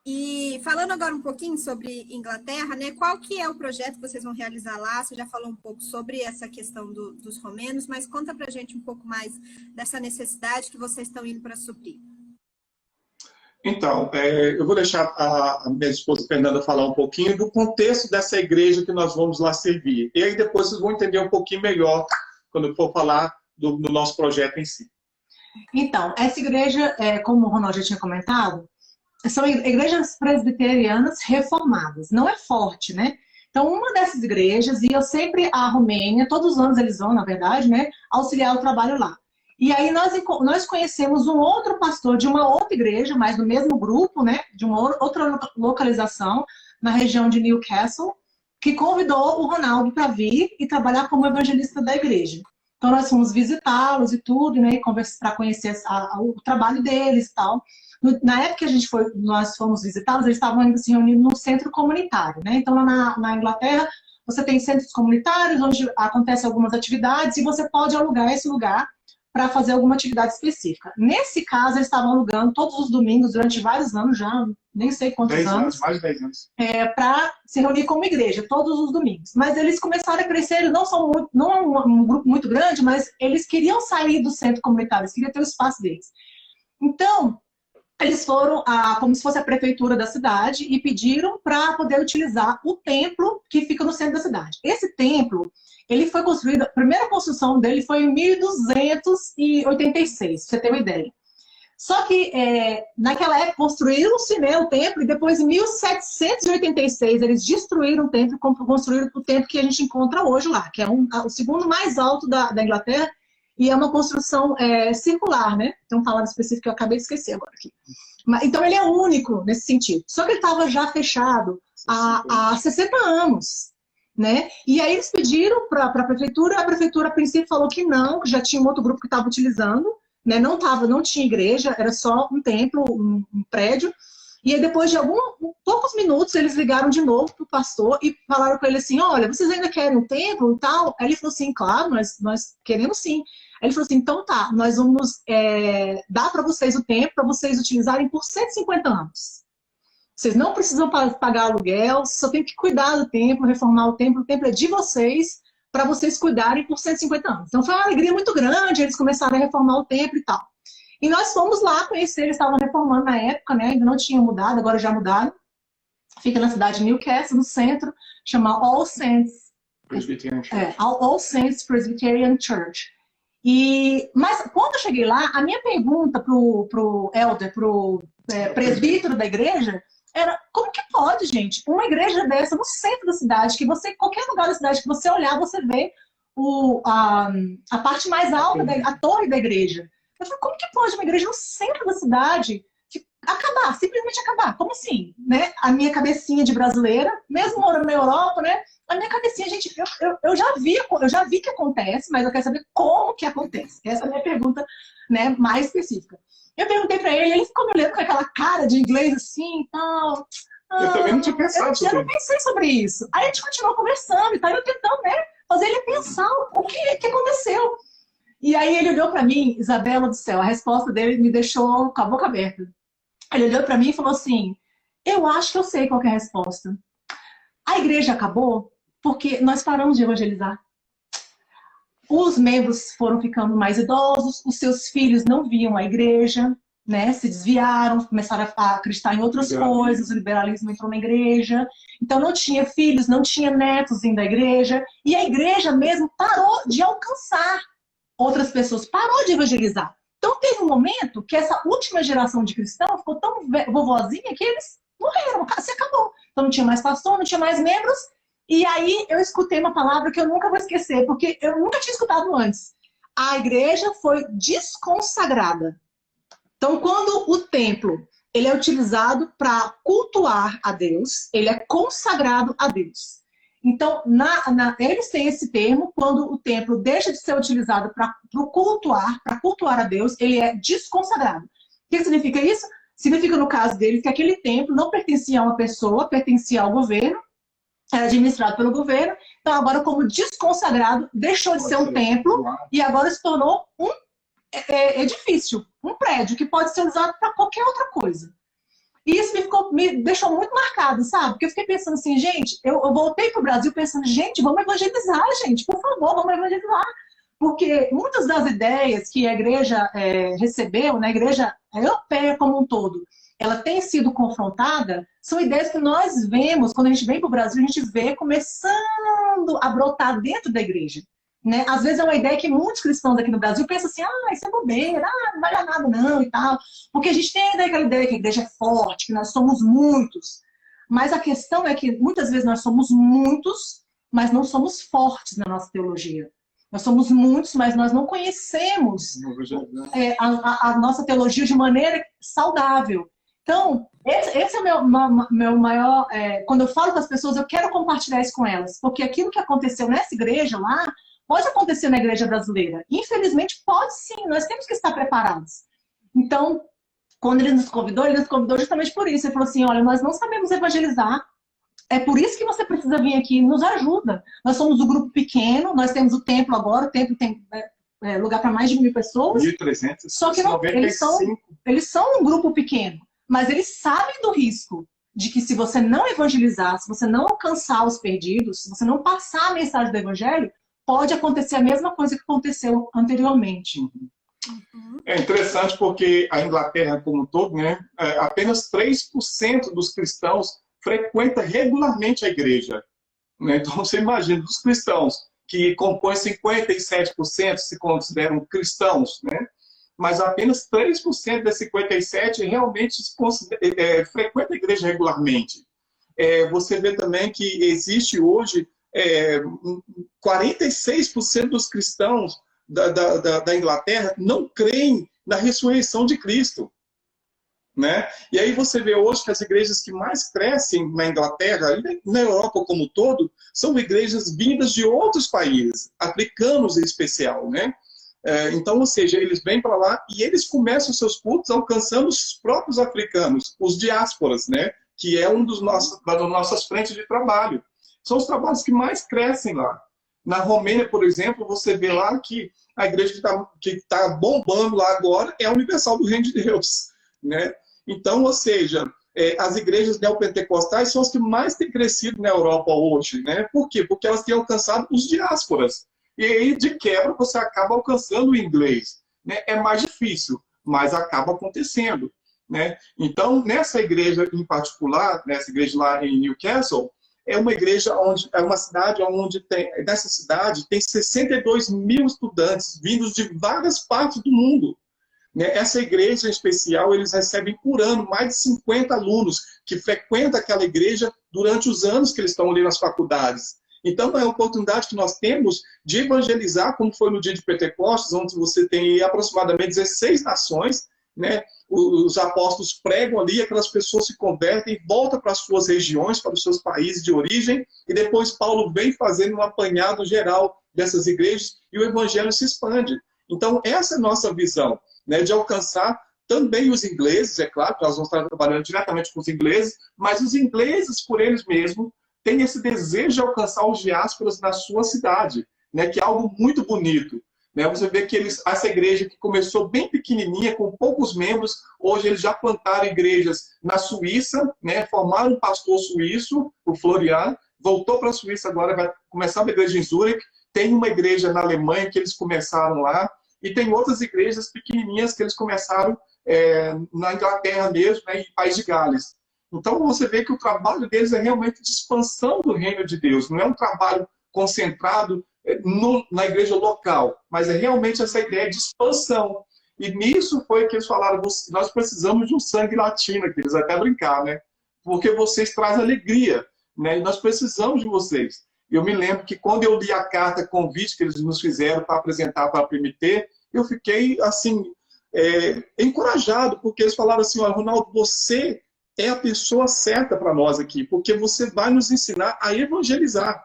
E falando agora um pouquinho sobre Inglaterra, né? Qual que é o projeto que vocês vão realizar lá? Você já falou um pouco sobre essa questão dos romenos, mas conta pra gente um pouco mais dessa necessidade que vocês estão indo para suprir. Então, eu vou deixar a minha esposa Fernanda falar um pouquinho do contexto dessa igreja que nós vamos lá servir. E aí depois vocês vão entender um pouquinho melhor quando eu for falar do nosso projeto em si. Então, essa igreja, como o Ronaldo já tinha comentado, são igrejas presbiterianas reformadas. Não é forte, né? Então, uma dessas igrejas ia sempre à Romênia, todos os anos eles vão, na verdade, né? Auxiliar o trabalho lá. E aí nós conhecemos um outro pastor de uma outra igreja, mas do mesmo grupo, né? De uma outra localização, na região de Newcastle, que convidou o Ronaldo para vir e trabalhar como evangelista da igreja. Então, nós fomos visitá-los e tudo, né? Para conhecer o trabalho deles e tal. Na época que nós fomos visitá-los, eles estavam ainda se reunindo num centro comunitário, né? Então, lá na Inglaterra, você tem centros comunitários onde acontecem algumas atividades e você pode alugar esse lugar para fazer alguma atividade específica. Nesse caso, eles estavam alugando todos os domingos, durante vários anos já, nem sei quantos 10 anos. Mais de 10 anos. Para se reunir como igreja, todos os domingos. Mas eles começaram a crescer, eles não é um grupo muito grande, mas eles queriam sair do centro comunitário, eles queriam ter o espaço deles. Então, eles foram como se fosse a prefeitura da cidade e pediram para poder utilizar o templo que fica no centro da cidade. Esse templo, ele foi construído, a primeira construção dele foi em 1286, pra você ter uma ideia. Só que naquela época construíram-se, né, o templo, e depois em 1786 eles destruíram o templo e construíram o templo que a gente encontra hoje lá, que é o segundo mais alto da Inglaterra, e é uma construção circular, né? Tem uma palavra específica que eu acabei de esquecer agora aqui. Então ele é único nesse sentido. Só que ele estava já fechado há 60 anos. Né? E aí eles pediram para a prefeitura a princípio falou que não, que já tinha um outro grupo que estava utilizando, né? Não tinha igreja, era só um templo, um prédio. E aí depois de poucos minutos eles ligaram de novo para o pastor e falaram para ele assim, olha, vocês ainda querem um templo e tal? Aí ele falou assim, claro, nós queremos sim. Aí ele falou assim, então tá, nós vamos dar para vocês o templo para vocês utilizarem por 150 anos. Vocês não precisam pagar aluguel, só tem que cuidar do templo, reformar o templo é de vocês, para vocês cuidarem por 150 anos. Então foi uma alegria muito grande, eles começaram a reformar o templo e tal. E nós fomos lá conhecer, eles estavam reformando na época, né? Ainda não tinham mudado, agora já mudaram. Fica na cidade de Newcastle, no centro, chama All Saints Presbyterian Church. All Saints Presbyterian Church. Mas quando eu cheguei lá, a minha pergunta pro elder, pro presbítero da igreja, era, como que pode, gente, uma igreja dessa no centro da cidade, que qualquer lugar da cidade que você olhar, você vê a parte mais alta, a torre da igreja. Eu falei, como que pode uma igreja no centro da cidade simplesmente acabar? Como assim? Né? A minha cabecinha de brasileira, mesmo morando na Europa, né? A minha cabecinha, gente, eu já vi que acontece, mas eu quero saber como que acontece. Essa é a minha pergunta, né, mais específica. Eu perguntei pra ele ficou me olhando com aquela cara de inglês assim e tal. Eu também não tinha pensado sobre isso. Eu não pensei sobre isso. Aí a gente continuou conversando e tal, eu tentando, né, fazer ele pensar o que aconteceu. E aí ele olhou pra mim, Isabela do céu, a resposta dele me deixou com a boca aberta. Ele olhou pra mim e falou assim, eu acho que eu sei qual que é a resposta. A igreja acabou porque nós paramos de evangelizar. Os membros foram ficando mais idosos, os seus filhos não viam a igreja, né? Se desviaram, começaram a acreditar em outras coisas, o liberalismo entrou na igreja. Então não tinha filhos, não tinha netos indo à igreja. E a igreja mesmo parou de alcançar outras pessoas, parou de evangelizar. Então teve um momento que essa última geração de cristãos ficou tão vovozinha que eles morreram, se acabou. Então não tinha mais pastor, não tinha mais membros. E aí eu escutei uma palavra que eu nunca vou esquecer, porque eu nunca tinha escutado antes. A igreja foi desconsagrada. Então, quando o templo ele é utilizado para cultuar a Deus, ele é consagrado a Deus. Então, eles têm esse termo quando o templo deixa de ser utilizado para cultuar a Deus, ele é desconsagrado. O que significa isso? Significa, no caso deles, que aquele templo não pertencia a uma pessoa, pertencia ao governo, era administrado pelo governo. Então, agora, como desconsagrado, deixou de ser um templo e agora se tornou um edifício, um prédio que pode ser usado para qualquer outra coisa. E isso me deixou muito marcado, sabe? Porque eu fiquei pensando assim, gente, eu voltei para o Brasil pensando, gente, vamos evangelizar, gente, por favor, vamos evangelizar. Porque muitas das ideias que a igreja recebeu, na igreja europeia como um todo, ela tem sido confrontada, são ideias que nós vemos, quando a gente vem para o Brasil, a gente vê começando a brotar dentro da igreja. Né? Às vezes é uma ideia que muitos cristãos aqui no Brasil pensam assim, isso é bobeira, não vai dar nada não e tal. Porque a gente tem aquela ideia que a igreja é forte, que nós somos muitos. Mas a questão é que muitas vezes nós somos muitos, mas não somos fortes na nossa teologia. Nós somos muitos, mas nós não conhecemos a nossa teologia de maneira saudável. Então, esse é o meu maior... quando eu falo com as pessoas, eu quero compartilhar isso com elas. Porque aquilo que aconteceu nessa igreja lá, pode acontecer na igreja brasileira. Infelizmente, pode sim. Nós temos que estar preparados. Então, quando ele nos convidou justamente por isso. Ele falou assim, olha, nós não sabemos evangelizar. É por isso que você precisa vir aqui e nos ajuda. Nós somos um grupo pequeno, nós temos o templo agora, o templo tem lugar para mais de 1.000 pessoas. 1.300. Só que eles são um grupo pequeno. Mas eles sabem do risco de que se você não evangelizar, se você não alcançar os perdidos, se você não passar a mensagem do evangelho, pode acontecer a mesma coisa que aconteceu anteriormente. É interessante porque a Inglaterra como um todo, né, apenas 3% dos cristãos frequenta regularmente a igreja. Né? Então você imagina, dos cristãos que compõem 57% se consideram cristãos, né? Mas apenas 3% das 57% realmente frequenta a igreja regularmente. Você vê também que existe hoje 46% dos cristãos da Inglaterra não creem na ressurreição de Cristo. Né? E aí você vê hoje que as igrejas que mais crescem na Inglaterra e na Europa como um todo são igrejas vindas de outros países, africanos em especial, né? Então, ou seja, eles vêm para lá e eles começam seus cultos alcançando os próprios africanos, os diásporas, né? Que é das nossas frentes de trabalho. São os trabalhos que mais crescem lá. Na Romênia, por exemplo, você vê lá que a igreja que está bombando lá agora é a Universal do Reino de Deus, né? Então, ou seja, as igrejas neopentecostais são as que mais têm crescido na Europa hoje, né? Por quê? Porque elas têm alcançado os diásporas. E aí, de quebra, você acaba alcançando o inglês. Né? É mais difícil, mas acaba acontecendo. Né? Então, nessa igreja em particular, nessa igreja lá em Newcastle, é uma igreja é uma cidade onde nessa cidade tem 62.000 estudantes vindos de várias partes do mundo. Né? Essa igreja em especial, eles recebem por ano mais de 50 alunos que frequentam aquela igreja durante os anos que eles estão ali nas faculdades. Então, é uma oportunidade que nós temos de evangelizar, como foi no dia de Pentecostes, onde você tem aproximadamente 16 nações, né? Os apóstolos pregam ali, aquelas pessoas se convertem, voltam para as suas regiões, para os seus países de origem, e depois Paulo vem fazendo um apanhado geral dessas igrejas e o evangelho se expande. Então, essa é a nossa visão, né? De alcançar também os ingleses, é claro, nós vamos estar trabalhando diretamente com os ingleses, mas os ingleses, por eles mesmos, tem esse desejo de alcançar os diásporas na sua cidade, né, que é algo muito bonito. Né? Você vê que essa igreja que começou bem pequenininha, com poucos membros, hoje eles já plantaram igrejas na Suíça, né, formaram um pastor suíço, o Florian, voltou para a Suíça agora, vai começar uma igreja em Zurique, tem uma igreja na Alemanha que eles começaram lá, e tem outras igrejas pequenininhas que eles começaram na Inglaterra mesmo, né, em País de Gales. Então, você vê que o trabalho deles é realmente de expansão do reino de Deus. Não é um trabalho concentrado na igreja local, mas é realmente essa ideia de expansão. E nisso foi que eles falaram, nós precisamos de um sangue latino, que eles até brincaram, né? Porque vocês trazem alegria, né? E nós precisamos de vocês. Eu me lembro que quando eu li a carta convite que eles nos fizeram para apresentar para a PMT, eu fiquei, assim, encorajado, porque eles falaram assim, olha, Ronaldo, você é a pessoa certa para nós aqui, porque você vai nos ensinar a evangelizar.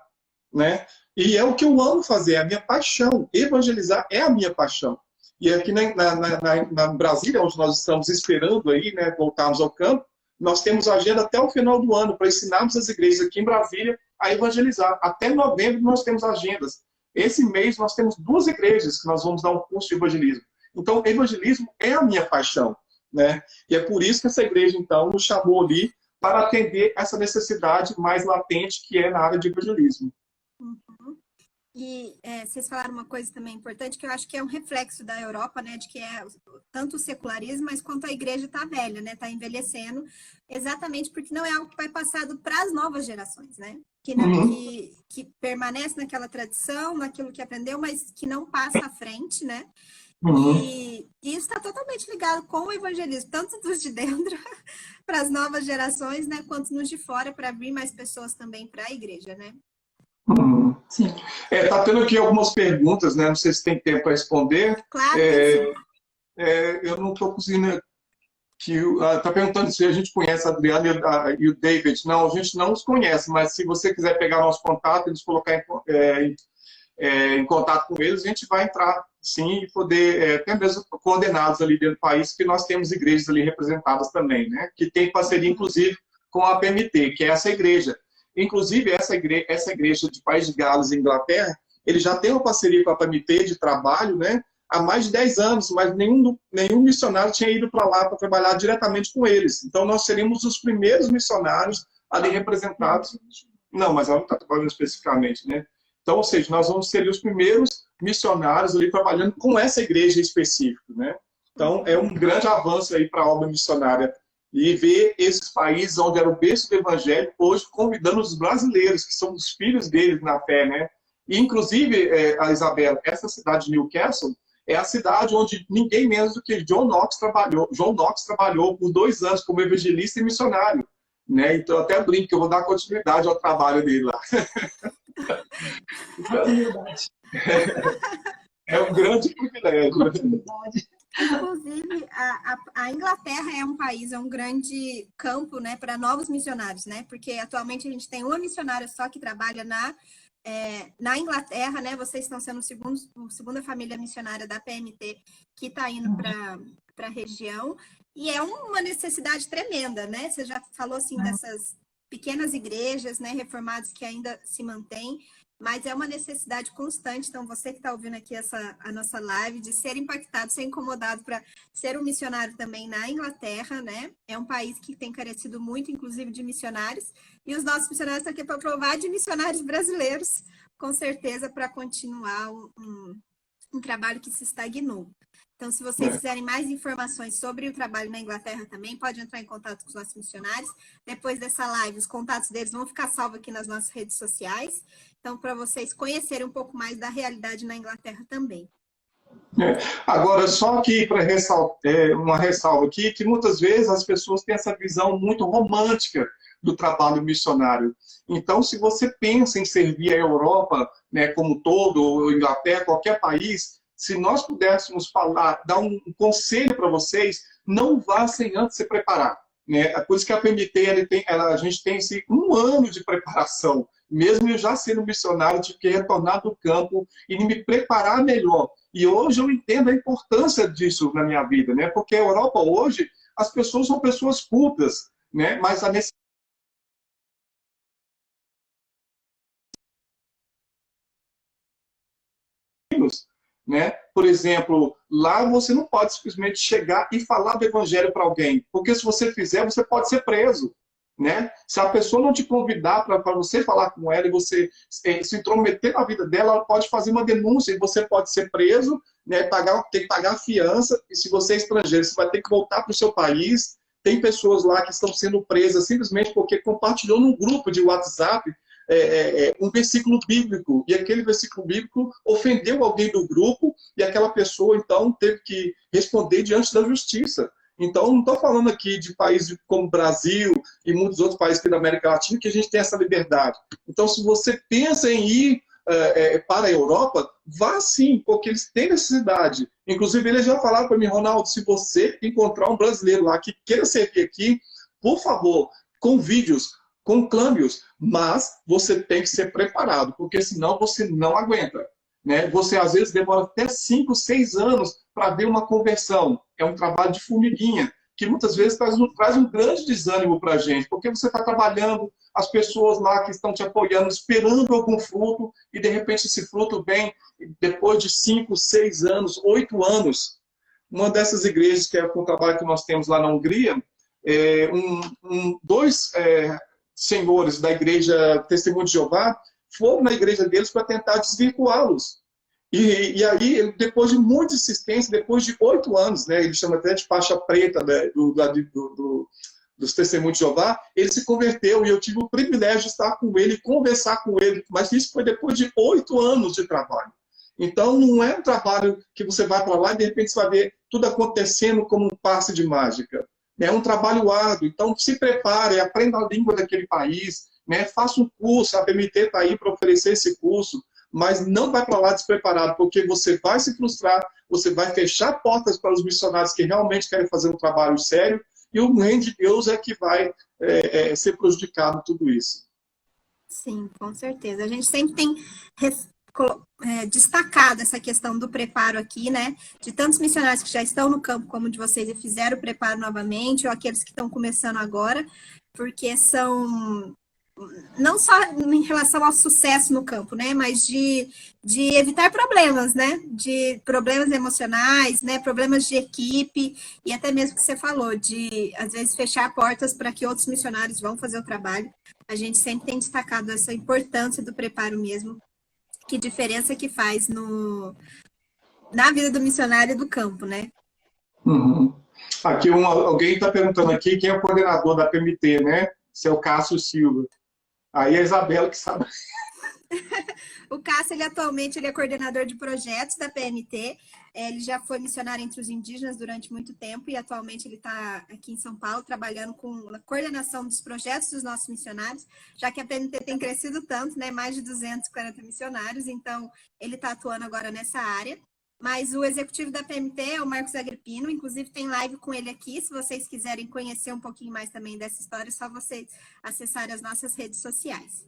né? E é o que eu amo fazer, é a minha paixão. Evangelizar é a minha paixão. E aqui na Brasília, onde nós estamos esperando aí, né, voltarmos ao campo, nós temos agenda até o final do ano para ensinarmos as igrejas aqui em Brasília a evangelizar. Até novembro nós temos agendas. Esse mês nós temos 2 igrejas que nós vamos dar um curso de evangelismo. Então, evangelismo é a minha paixão, né? E é por isso que essa igreja, então, nos chamou ali para atender essa necessidade mais latente que é na área de evangelismo. Uhum. E vocês falaram uma coisa também importante, que eu acho que é um reflexo da Europa, né, de que é tanto o secularismo, mas quanto a igreja está velha, né, está envelhecendo, exatamente porque não é algo que vai passado para as novas gerações, né, que permanece naquela tradição, naquilo que aprendeu, mas que não passa à frente, né, e isso está totalmente ligado com o evangelismo, tanto dos de dentro para as novas gerações, né, quanto nos de fora, para abrir mais pessoas também para a igreja, né. Sim. Tá tendo aqui algumas perguntas, né? Não sei se tem tempo para responder. Claro, eu não estou conseguindo. Está perguntando se a gente conhece a Adriana e o David. Não, a gente não os conhece, mas se você quiser pegar nosso contato e nos colocar em contato com eles, a gente vai entrar, sim, e poder, até mesmo coordenados ali dentro do país, que nós temos igrejas ali representadas também, né? Que tem parceria, inclusive, com a PMT, que é essa igreja. Inclusive, essa igreja de País de Gales, Inglaterra, ele já tem uma parceria com a PMT de trabalho, né, há mais de 10 anos, mas nenhum missionário tinha ido para lá para trabalhar diretamente com eles. Então, nós seríamos os primeiros missionários ali representados. Não, mas ela não está trabalhando especificamente, né? Então, ou seja, nós vamos ser os primeiros missionários ali trabalhando com essa igreja específica, né? Então, é um grande avanço aí para a obra missionária. E ver esses países onde era o berço do evangelho, hoje convidando os brasileiros, que são os filhos deles na fé, né? E, inclusive, a Isabela, essa cidade de Newcastle é a cidade onde ninguém menos do que John Knox trabalhou por 2 anos como evangelista e missionário, né? Então, até brinco que eu vou dar continuidade ao trabalho dele lá. É um grande privilégio. Inclusive, a Inglaterra é um país, é um grande campo, né, para novos missionários, né? Porque atualmente a gente tem uma missionária só que trabalha na Inglaterra, né? Vocês estão sendo a segunda família missionária da PMT que está indo para a região. E é uma necessidade tremenda, né? Você já falou assim dessas pequenas igrejas, né, reformadas que ainda se mantêm. Mas é uma necessidade constante, então você que está ouvindo aqui a nossa live, de ser impactado, ser incomodado para ser um missionário também na Inglaterra, né? É um país que tem carecido muito, inclusive, de missionários, e os nossos missionários estão aqui para provar de missionários brasileiros, com certeza, para continuar um trabalho que se estagnou. Então, se vocês quiserem mais informações sobre o trabalho na Inglaterra também, pode entrar em contato com os nossos missionários. Depois dessa live, os contatos deles vão ficar salvos aqui nas nossas redes sociais. Então, para vocês conhecerem um pouco mais da realidade na Inglaterra também. Agora, só que para uma ressalva aqui, que muitas vezes as pessoas têm essa visão muito romântica do trabalho missionário. Então, se você pensa em servir a Europa, né, como um todo, ou Inglaterra, qualquer país, se nós pudéssemos dar um conselho para vocês, não vá sem antes se preparar. Né? É por isso que a PMT, a gente tem esse 1 ano de preparação. Mesmo eu já sendo missionário, tive que retornar do campo e me preparar melhor. E hoje eu entendo a importância disso na minha vida, né? Porque a Europa hoje, as pessoas são pessoas cultas, né? Mas a necessidade, né? Por exemplo, lá você não pode simplesmente chegar e falar do evangelho para alguém, porque se você fizer, você pode ser preso. Né? Se a pessoa não te convidar para você falar com ela e você se intrometer na vida dela, ela pode fazer uma denúncia e você pode ser preso, né? Ter que pagar a fiança, e se você é estrangeiro, você vai ter que voltar para o seu país. Tem pessoas lá que estão sendo presas simplesmente porque compartilhou num grupo de WhatsApp um versículo bíblico, e aquele versículo bíblico ofendeu alguém do grupo, e aquela pessoa, então, teve que responder diante da justiça. Então, não estou falando aqui de países como Brasil e muitos outros países aqui da América Latina que a gente tem essa liberdade. Então, se você pensa em ir para a Europa, vá sim, porque eles têm necessidade. Inclusive, eles já falaram para mim, Ronaldo, se você encontrar um brasileiro lá que queira servir aqui, por favor, com vídeos, conclame-os, mas você tem que ser preparado, porque senão você não aguenta. Né? Você, às vezes, demora até 5, 6 anos para ver uma conversão. É um trabalho de formiguinha, que muitas vezes traz um grande desânimo para a gente, porque você está trabalhando, as pessoas lá que estão te apoiando, esperando algum fruto, e de repente esse fruto vem depois de 5, 6 anos, 8 anos. Uma dessas igrejas, que é o trabalho que nós temos lá na Hungria, dois senhores da igreja Testemunho de Jeová foram na igreja deles para tentar desvirtuá-los. E aí, depois de muita insistência, depois de 8 anos, né, ele chama até de faixa preta, né, dos Testemunhos de Jeová, ele se converteu e eu tive o privilégio de estar com ele, conversar com ele, mas isso foi depois de 8 anos de trabalho. Então, não é um trabalho que você vai para lá e de repente você vai ver tudo acontecendo como um passe de mágica. É um trabalho árduo, então se prepare, aprenda a língua daquele país, né, faça um curso, a PMT está aí para oferecer esse curso, mas não vai para lá despreparado, porque você vai se frustrar, você vai fechar portas para os missionários que realmente querem fazer um trabalho sério, e o reino de Deus é que vai ser prejudicado tudo isso. Sim, com certeza. A gente sempre tem destacado essa questão do preparo aqui, né? De tantos missionários que já estão no campo como de vocês e fizeram o preparo novamente, ou aqueles que estão começando agora, porque são não só em relação ao sucesso no campo, né? Mas de evitar problemas, né? De problemas emocionais, né? Problemas de equipe, e até mesmo que você falou, de às vezes fechar portas para que outros missionários vão fazer o trabalho. A gente sempre tem destacado essa importância do preparo mesmo. Que diferença que faz na vida do missionário e do campo, né? Uhum. Aqui alguém está perguntando aqui quem é o coordenador da PMT, né? Se é o Cássio Silva. Aí é a Isabela que sabe. O Cássio, ele atualmente é coordenador de projetos da PMT. Ele já foi missionário entre os indígenas durante muito tempo e atualmente ele está aqui em São Paulo trabalhando com a coordenação dos projetos dos nossos missionários, já que a PMT tem crescido tanto, né? Mais de 240 missionários, então ele está atuando agora nessa área. Mas o executivo da PMT é o Marcos Agripino, inclusive tem live com ele aqui, se vocês quiserem conhecer um pouquinho mais também dessa história, é só vocês acessarem as nossas redes sociais.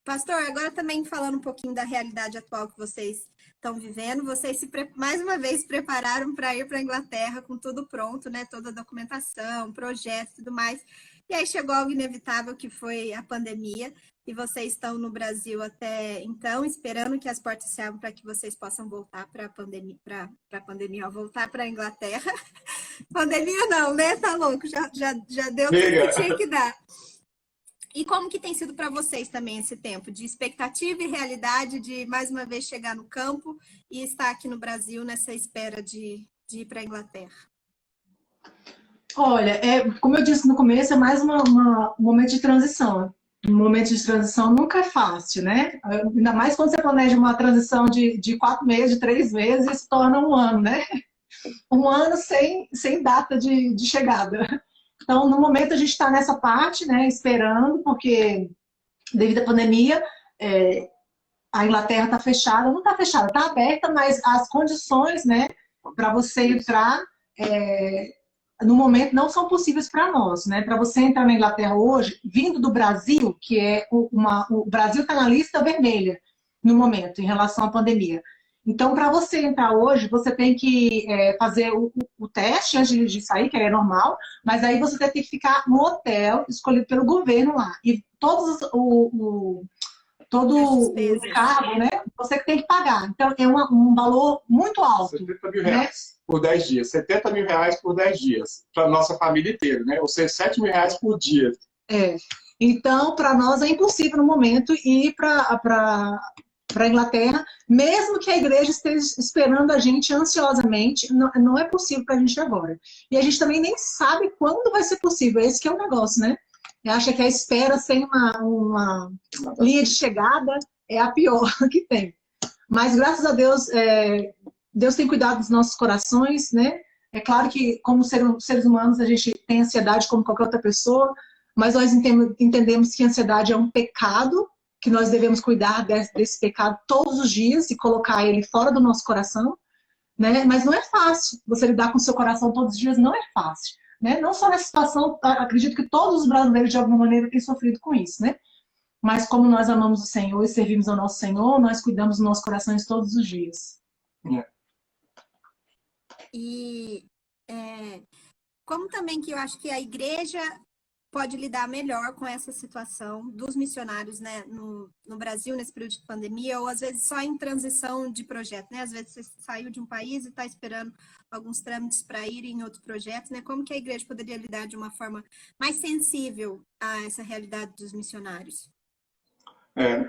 Pastor, agora também falando um pouquinho da realidade atual que vocês estão vivendo, vocês mais uma vez se prepararam para ir para a Inglaterra com tudo pronto, né? Toda a documentação, projeto e tudo mais. E aí chegou algo inevitável que foi a pandemia, e vocês estão no Brasil até então, esperando que as portas se abram para que vocês possam voltar para a pandemia, voltar para a Inglaterra. Pandemia não, né? Tá louco, já deu tudo que tinha que dar. E como que tem sido para vocês também esse tempo de expectativa e realidade de mais uma vez chegar no campo e estar aqui no Brasil nessa espera de ir para a Inglaterra? Olha, como eu disse no começo, é mais um momento de transição. Um momento de transição nunca é fácil, né? Ainda mais quando você planeja uma transição de 4 meses, de 3 meses, isso torna um ano, né? Um ano sem data de chegada. Então, no momento, a gente está nessa parte, né? Esperando, porque devido à pandemia, a Inglaterra está fechada. Não está fechada, está aberta, mas as condições, né? Para você entrar... no momento, não são possíveis para nós, né? Para você entrar na Inglaterra hoje, vindo do Brasil, que é o Brasil está na lista vermelha no momento, em relação à pandemia. Então, para você entrar hoje, você tem que fazer o teste antes de sair, que é normal, mas aí você tem que ficar no hotel escolhido pelo governo lá. E todo o cargo, né? Você que tem que pagar. Então, é um valor muito alto. 70 mil reais por 10 dias. 70 mil reais por 10 dias. Para a nossa família inteira, né? Ou seja, 7 mil reais por dia. Então, para nós é impossível no momento ir para a Inglaterra, mesmo que a igreja esteja esperando a gente ansiosamente, não é possível para a gente agora. E a gente também nem sabe quando vai ser possível. Esse que é o negócio, né? Acha que a espera sem uma linha de chegada é a pior que tem. Mas, graças a Deus, Deus tem cuidado dos nossos corações, né? É claro que, como seres humanos, a gente tem ansiedade como qualquer outra pessoa, mas nós entendemos que a ansiedade é um pecado, que nós devemos cuidar desse pecado todos os dias e colocar ele fora do nosso coração, né? Mas não é fácil. Você lidar com o seu coração todos os dias não é fácil. né? Não só nessa situação, acredito que todos os brasileiros de alguma maneira têm sofrido com isso, né? Mas como nós amamos o Senhor e servimos ao nosso Senhor, nós cuidamos dos nossos corações todos os dias. E como também que eu acho que a igreja pode lidar melhor com essa situação dos missionários, né, no Brasil, nesse período de pandemia, ou às vezes só em transição de projeto, né? Às vezes você saiu de um país e está esperando alguns trâmites para ir em outro projeto, né? Como que a igreja poderia lidar de uma forma mais sensível a essa realidade dos missionários?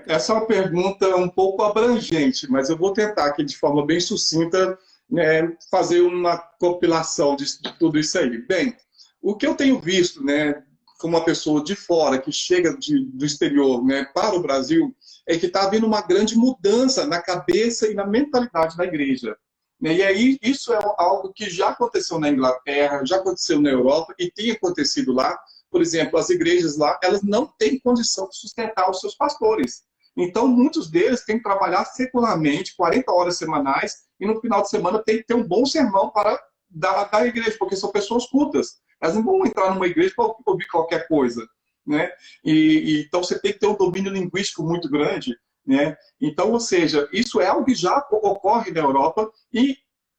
Essa é uma pergunta um pouco abrangente, mas eu vou tentar aqui de forma bem sucinta, né, fazer uma compilação de tudo isso aí. Bem, o que eu tenho visto, né, como uma pessoa de fora que chega do exterior, né, para o Brasil, é que está havendo uma grande mudança na cabeça e na mentalidade da igreja. Né? E aí isso é algo que já aconteceu na Inglaterra, já aconteceu na Europa e tem acontecido lá. Por exemplo, as igrejas lá, elas não têm condição de sustentar os seus pastores. Então, muitos deles têm que trabalhar secularmente, 40 horas semanais, e no final de semana tem que ter um bom sermão para dar à igreja, porque são pessoas cultas. Elas não vão entrar numa igreja para ouvir qualquer coisa. Né? Então, você tem que ter um domínio linguístico muito grande. Né? Então, ou seja, isso é algo que já ocorre na Europa e,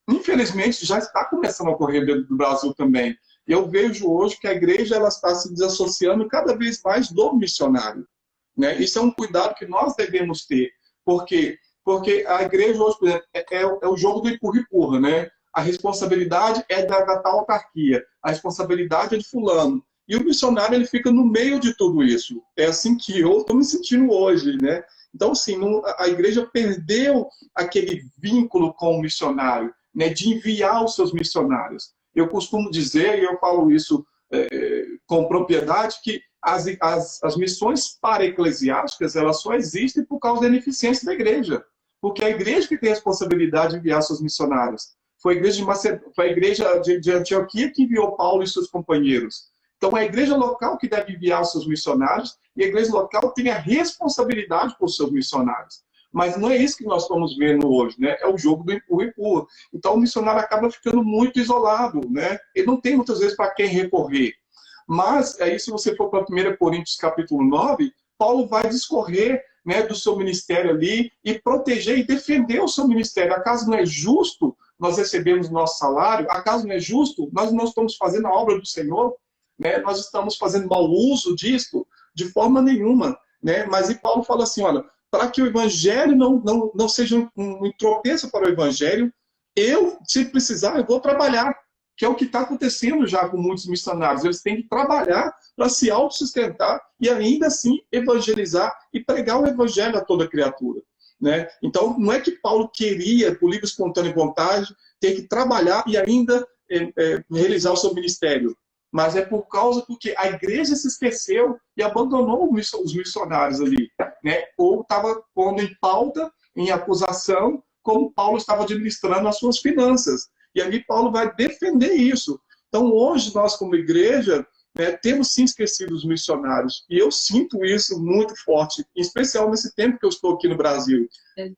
infelizmente, já está começando a ocorrer dentro do Brasil também. Eu vejo hoje que a igreja ela está se desassociando cada vez mais do missionário. Né? Isso é um cuidado que nós devemos ter. Por quê? Porque a igreja hoje, por exemplo, é o jogo do empurra-empurra. Né? A responsabilidade é da tal autarquia. A responsabilidade é de fulano. E o missionário ele fica no meio de tudo isso. É assim que eu estou me sentindo hoje. Né? Então, assim, a igreja perdeu aquele vínculo com o missionário, né? De enviar os seus missionários. Eu costumo dizer, e eu falo isso com propriedade, que as missões para-eclesiásticas elas só existem por causa da ineficiência da igreja. Porque é a igreja que tem a responsabilidade de enviar seus missionários. Foi a igreja de Antioquia que enviou Paulo e seus companheiros. Então, é a igreja local que deve enviar os seus missionários e a igreja local tem a responsabilidade por seus missionários. Mas não é isso que nós estamos vendo hoje, né? É o jogo do empurra-empurra. Então, o missionário acaba ficando muito isolado, né? Ele não tem, muitas vezes, para quem recorrer. Mas, aí, se você for para 1 Coríntios, capítulo 9, Paulo vai discorrer, né, do seu ministério ali e proteger e defender o seu ministério. Acaso não é justo nós recebemos o nosso salário? Acaso não é justo? Nós não estamos fazendo a obra do Senhor? Né? Nós estamos fazendo mau uso disto? De forma nenhuma. Né? Mas e Paulo fala assim, olha, para que o evangelho não seja um tropeço para o evangelho, se precisar, eu vou trabalhar, que é o que está acontecendo já com muitos missionários. Eles têm que trabalhar para se autossustentar e ainda assim evangelizar e pregar o evangelho a toda criatura. Né? Então, não é que Paulo queria, por livre, espontânea vontade, ter que trabalhar e ainda realizar o seu ministério. Mas é porque a igreja se esqueceu e abandonou os missionários ali. Né? Ou estava pondo em pauta, em acusação, como Paulo estava administrando as suas finanças. E ali Paulo vai defender isso. Então, hoje, nós como igreja, né, temos sim esquecido os missionários. E eu sinto isso muito forte, em especial nesse tempo que eu estou aqui no Brasil.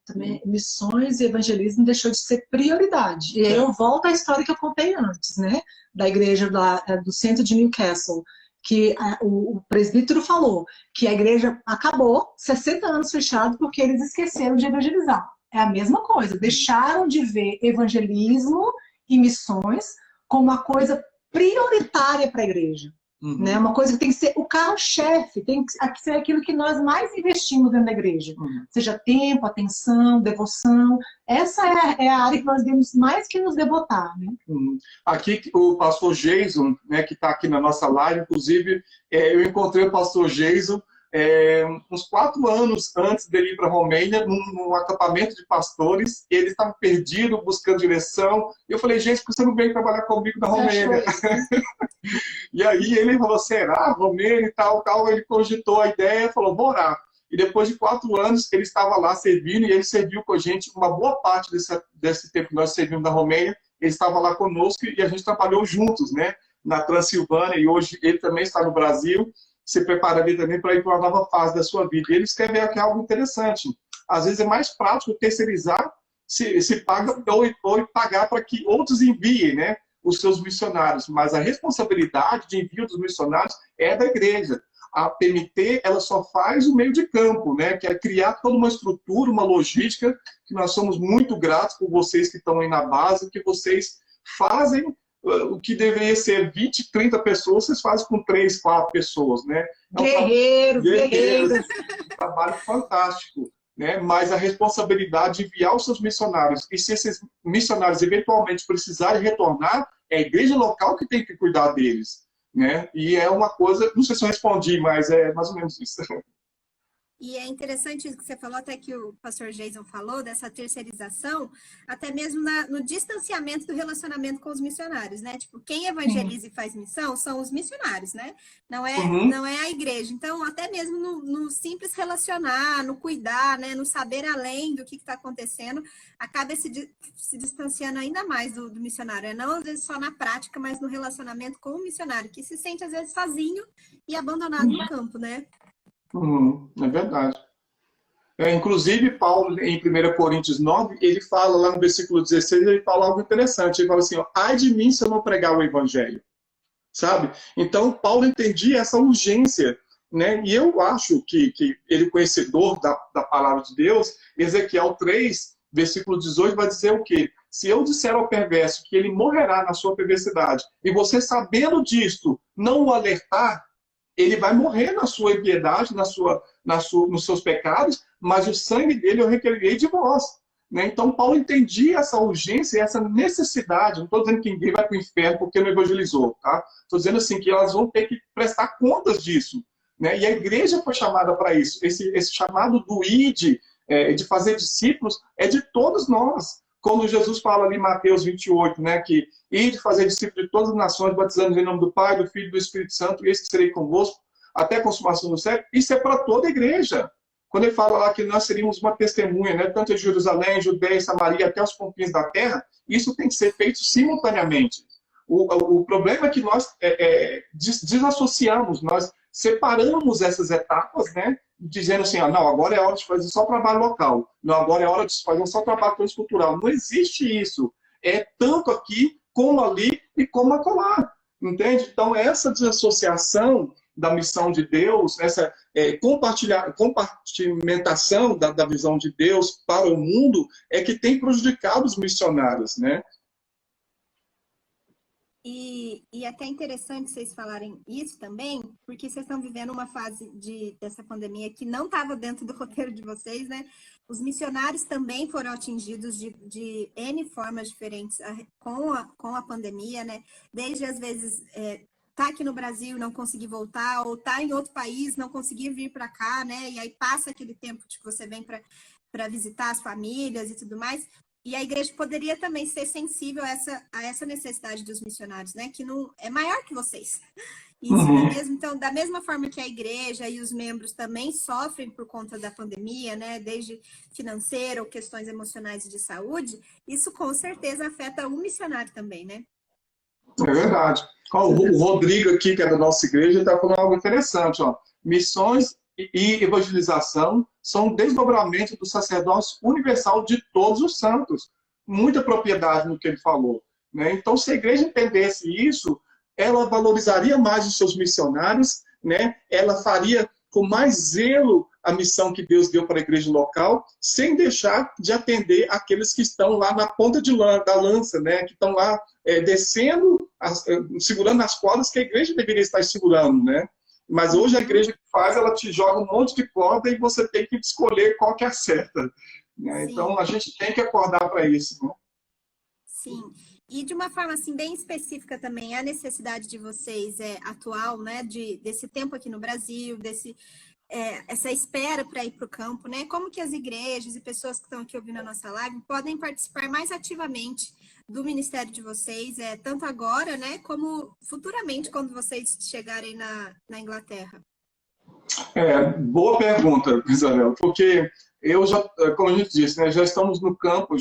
Também, missões e evangelismo deixou de ser prioridade. E aí eu volto à história que eu contei antes, né? Da igreja do centro de Newcastle, que o presbítero falou que a igreja acabou 60 anos fechado porque eles esqueceram de evangelizar. É a mesma coisa, deixaram de ver evangelismo e missões como uma coisa prioritária para a igreja. Uhum. Né? Uma coisa que tem que ser o carro-chefe, tem que ser aquilo que nós mais investimos dentro da igreja. Uhum. Seja tempo, atenção, devoção. Essa é a área que nós temos mais que nos devotar. Né? Uhum. Aqui o pastor Jason, né, que está aqui na nossa live, inclusive, eu encontrei o pastor Jason uns 4 anos antes dele ir para a Romênia, num acampamento de pastores, e ele estava perdido, buscando direção. E eu falei, gente, por que você não veio trabalhar comigo na Romênia? E aí ele falou, será? Romênia e tal. Ele cogitou a ideia e falou, vou orar. E depois de 4 anos, ele estava lá servindo, e ele serviu com a gente uma boa parte desse tempo que nós servimos na Romênia. Ele estava lá conosco e a gente trabalhou juntos, né? Na Transilvânia, e hoje ele também está no Brasil, se prepararia também para ir para uma nova fase da sua vida. E ele escreveu aqui algo interessante. Às vezes é mais prático terceirizar, se paga ou pagar para que outros enviem, né, os seus missionários, mas a responsabilidade de envio dos missionários é da igreja. A PMT, ela só faz o meio de campo, né? Que é criar toda uma estrutura, uma logística, que nós somos muito gratos por vocês que estão aí na base, que vocês fazem o que deveria ser 20, 30 pessoas, vocês fazem com 3, 4 pessoas, né? Guerreiros. Um trabalho fantástico, né? Mas a responsabilidade de enviar os seus missionários, e se esses missionários eventualmente precisarem retornar, é a igreja local que tem que cuidar deles, né? E é uma coisa, não sei se eu respondi, mas é mais ou menos isso. E é interessante isso que você falou, até que o pastor Jason falou, dessa terceirização, até mesmo no distanciamento do relacionamento com os missionários, né? Tipo, quem evangeliza e faz missão são os missionários, né? Não é a igreja. Então, até mesmo no simples relacionar, no cuidar, né? No saber além do que está acontecendo, acaba se distanciando ainda mais do missionário. Não às vezes só na prática, mas no relacionamento com o missionário, que se sente às vezes sozinho e abandonado no campo, né? É verdade. Inclusive, Paulo, em 1 Coríntios 9, ele fala lá no versículo 16, ele fala algo interessante. Ele fala assim, ó, ai de mim se eu não pregar o evangelho. Sabe? Então, Paulo entendia essa urgência, né? E eu acho que ele, conhecedor da palavra de Deus, Ezequiel 3, versículo 18, vai dizer o quê? Se eu disser ao perverso que ele morrerá na sua perversidade, e você, sabendo disto, não o alertar, ele vai morrer na sua impiedade, nos seus pecados, mas o sangue dele eu requererei de vós. Né? Então, Paulo entendia essa urgência e essa necessidade. Não estou dizendo que ninguém vai para o inferno porque não evangelizou. Tá? Estou dizendo assim, que elas vão ter que prestar contas disso. Né? E a igreja foi chamada para isso. Esse chamado do ID, de fazer discípulos, é de todos nós. Quando Jesus fala ali em Mateus 28, né, que ide fazer discípulos de todas as nações, batizando em nome do Pai, do Filho e do Espírito Santo, e eis que serei convosco até a consumação do século, isso é para toda a igreja. Quando ele fala lá que nós seríamos uma testemunha, né, tanto em Jerusalém, Judeia, Samaria, até os confins da terra, isso tem que ser feito simultaneamente. O problema é que nós desassociamos, nós separamos essas etapas, né, dizendo assim, não, agora é hora de fazer só trabalho local, não, agora é hora de fazer só trabalho transcultural. Não existe isso. É tanto aqui, como ali e como acolá. Entende? Então, essa desassociação da missão de Deus, essa compartimentação da visão de Deus para o mundo é que tem prejudicado os missionários, né? E até interessante vocês falarem isso também, porque vocês estão vivendo uma fase dessa pandemia que não estava dentro do roteiro de vocês, né? Os missionários também foram atingidos de N formas diferentes com a pandemia, né? Desde, às vezes, tá aqui no Brasil, não conseguir voltar, ou tá em outro país, não conseguir vir para cá, né? E aí passa aquele tempo que você vem para visitar as famílias e tudo mais. E a igreja poderia também ser sensível a essa necessidade dos missionários, né? Que não é maior que vocês. Isso, não é mesmo? Então, da mesma forma que a igreja e os membros também sofrem por conta da pandemia, né? Desde financeira ou questões emocionais e de saúde, isso com certeza afeta o missionário também, né? É verdade. O Rodrigo aqui, que é da nossa igreja, está falando algo interessante. Ó. Missões e evangelização são um desdobramento do sacerdócio universal de todos os santos. Muita propriedade no que ele falou. Né? Então, se a igreja entendesse isso, ela valorizaria mais os seus missionários, né? Ela faria com mais zelo a missão que Deus deu para a igreja local, sem deixar de atender aqueles que estão lá na ponta da lança, né? Que estão lá descendo, segurando as cordas que a igreja deveria estar segurando, né? Mas hoje a igreja que faz, ela te joga um monte de corda e você tem que escolher qual que é a certa. Né? Então, a gente tem que acordar para isso. Né? Sim. E de uma forma assim bem específica também, a necessidade de vocês atual, né? Desse tempo aqui no Brasil, essa espera para ir para o campo, né? Como que as igrejas e pessoas que estão aqui ouvindo a nossa live podem participar mais ativamente do ministério de vocês, tanto agora, né? Como futuramente, quando vocês chegarem na Inglaterra? Boa pergunta, Isabel, porque como a gente disse, né, já estamos no campo,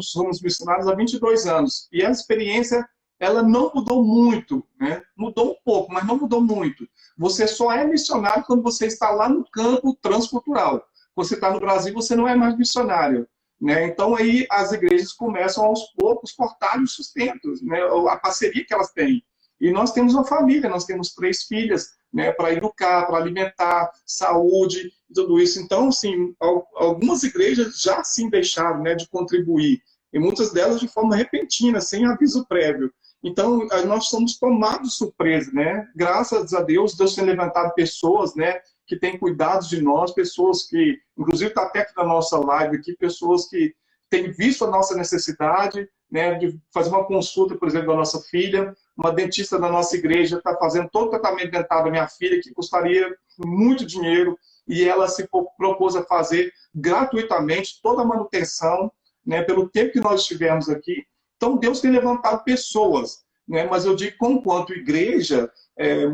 somos missionários há 22 anos, e a experiência, ela não mudou muito, né? Mudou um pouco, mas não mudou muito. Você só é missionário quando você está lá no campo transcultural. Você está no Brasil, você não é mais missionário. né? Então, aí as igrejas começam aos poucos cortarem os sustentos, né? A parceria que elas têm. E nós temos uma família, nós temos 3 filhas, né? Para educar, para alimentar, saúde, tudo isso. Então, assim, algumas igrejas já sim deixaram, né, de contribuir, e muitas delas de forma repentina, sem aviso prévio. Então, nós somos tomados de surpresa, né? Graças a Deus, Deus tem levantado pessoas, né, que têm cuidado de nós, pessoas que, inclusive está perto da nossa live aqui, pessoas que têm visto a nossa necessidade, né, de fazer uma consulta, por exemplo, da nossa filha. Uma dentista da nossa igreja está fazendo todo o tratamento dentário da minha filha, que custaria muito dinheiro, e ela se propôs a fazer gratuitamente toda a manutenção, né, pelo tempo que nós estivemos aqui. Então, Deus tem levantado pessoas, né? Mas eu digo, quanto igreja,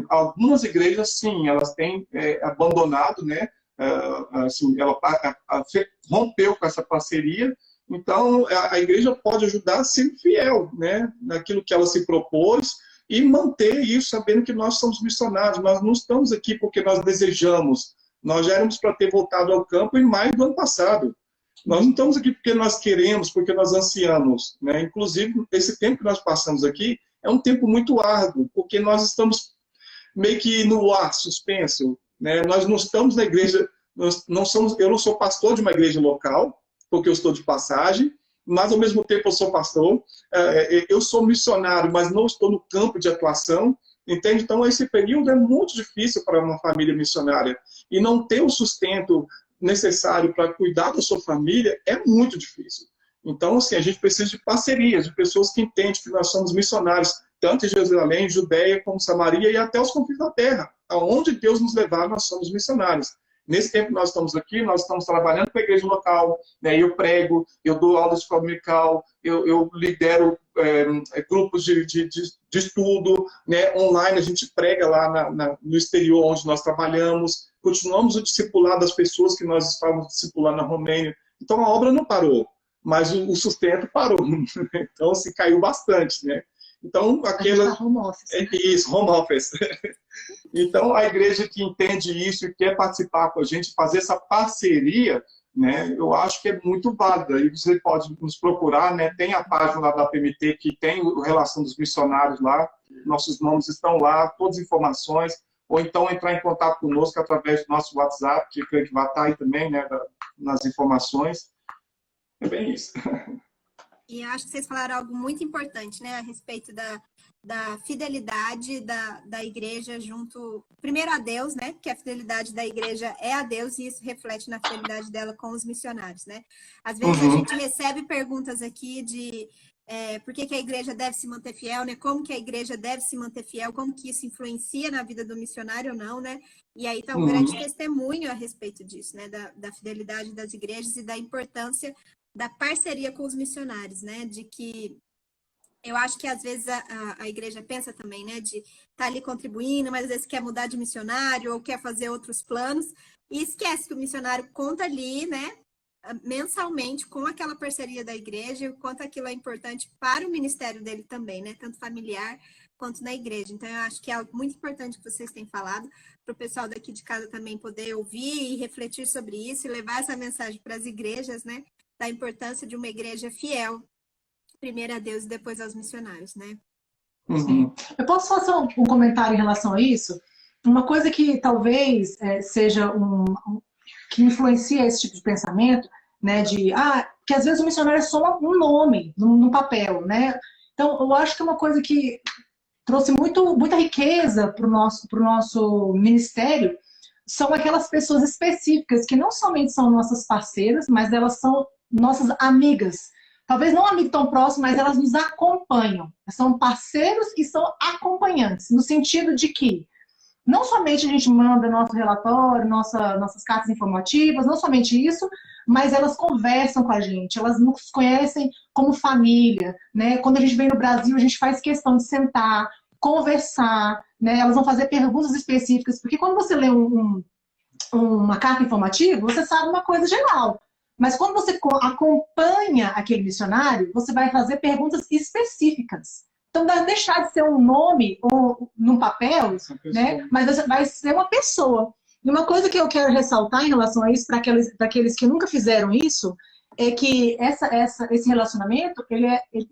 algumas igrejas, sim, elas têm abandonado, né? Assim, ela rompeu com essa parceria. Então, a igreja pode ajudar sendo fiel, né? Naquilo que ela se propôs e manter isso, sabendo que nós somos missionários. Nós não estamos aqui porque nós desejamos. Nós já éramos para ter voltado ao campo em maio do ano passado. Nós não estamos aqui porque nós queremos, porque nós ansiamos, né? Inclusive, esse tempo que nós passamos aqui é um tempo muito árduo, porque nós estamos meio que no ar, suspenso, né? Nós não estamos na igreja, eu não sou pastor de uma igreja local, porque eu estou de passagem, mas ao mesmo tempo eu sou pastor, eu sou missionário, mas não estou no campo de atuação, entende? Então, esse período é muito difícil para uma família missionária, e não ter o sustento necessário para cuidar da sua família é muito difícil. Então, assim, a gente precisa de parcerias, de pessoas que entendem que nós somos missionários, tanto em Jerusalém, Judeia, como Samaria, e até os confins da terra. Aonde Deus nos levar, nós somos missionários. Nesse tempo que nós estamos aqui, nós estamos trabalhando com a igreja local, né? Eu prego, eu dou aulas de escola dominical, eu lidero grupos de estudo, né? Online, a gente prega lá no exterior onde nós trabalhamos, continuamos o discipulado das pessoas que nós estávamos discipulando na Romênia. Então, a obra não parou, mas o sustento parou. Então, se caiu bastante, né? Então, aquela... Home office. Isso, home office. Então, a igreja que entende isso e quer participar com a gente, fazer essa parceria, né, eu acho que é muito válida. E você pode nos procurar, né, tem a página lá da PMT que tem a relação dos missionários lá, nossos nomes estão lá, todas as informações, ou então entrar em contato conosco através do nosso WhatsApp, que eu creio que vai estar aí também, né, nas informações. É bem isso. E eu acho que vocês falaram algo muito importante, né, a respeito da fidelidade da igreja junto, primeiro a Deus, né, que a fidelidade da igreja é a Deus e isso reflete na fidelidade dela com os missionários, né. Às vezes a gente recebe perguntas aqui de por que a igreja deve se manter fiel, né, como que a igreja deve se manter fiel, como que isso influencia na vida do missionário ou não, né, e aí está um grande testemunho a respeito disso, né, da fidelidade das igrejas e da importância da parceria com os missionários, né, de que eu acho que às vezes a igreja pensa também, né, de estar ali contribuindo, mas às vezes quer mudar de missionário ou quer fazer outros planos e esquece que o missionário conta ali, né, mensalmente com aquela parceria da igreja e o quanto aquilo é importante para o ministério dele também, né, tanto familiar quanto na igreja. Então, eu acho que é algo muito importante que vocês têm falado, para o pessoal daqui de casa também poder ouvir e refletir sobre isso e levar essa mensagem para as igrejas, né, da importância de uma igreja fiel, primeiro a Deus e depois aos missionários, né? Eu posso fazer um comentário em relação a isso? Uma coisa que talvez seja que influencia esse tipo de pensamento, né, que às vezes o missionário é só um nome no papel, né? Então, eu acho que é uma coisa que trouxe muita riqueza para o nosso ministério são aquelas pessoas específicas que não somente são nossas parceiras, mas elas são nossas amigas. Talvez não um amigo tão próximo, mas elas nos acompanham. São parceiros e são acompanhantes, no sentido de que não somente a gente manda nosso relatório, nossas cartas informativas, não somente isso, mas elas conversam com a gente, elas nos conhecem como família, né? Quando a gente vem no Brasil, a gente faz questão de sentar, conversar, né? Elas vão fazer perguntas específicas, porque quando você lê uma carta informativa, você sabe uma coisa geral. Mas quando você acompanha aquele missionário, você vai fazer perguntas específicas. Então, vai deixar de ser um nome ou num papel, né? Mas vai ser uma pessoa. E uma coisa que eu quero ressaltar em relação a isso, para aqueles que nunca fizeram isso, é que esse relacionamento,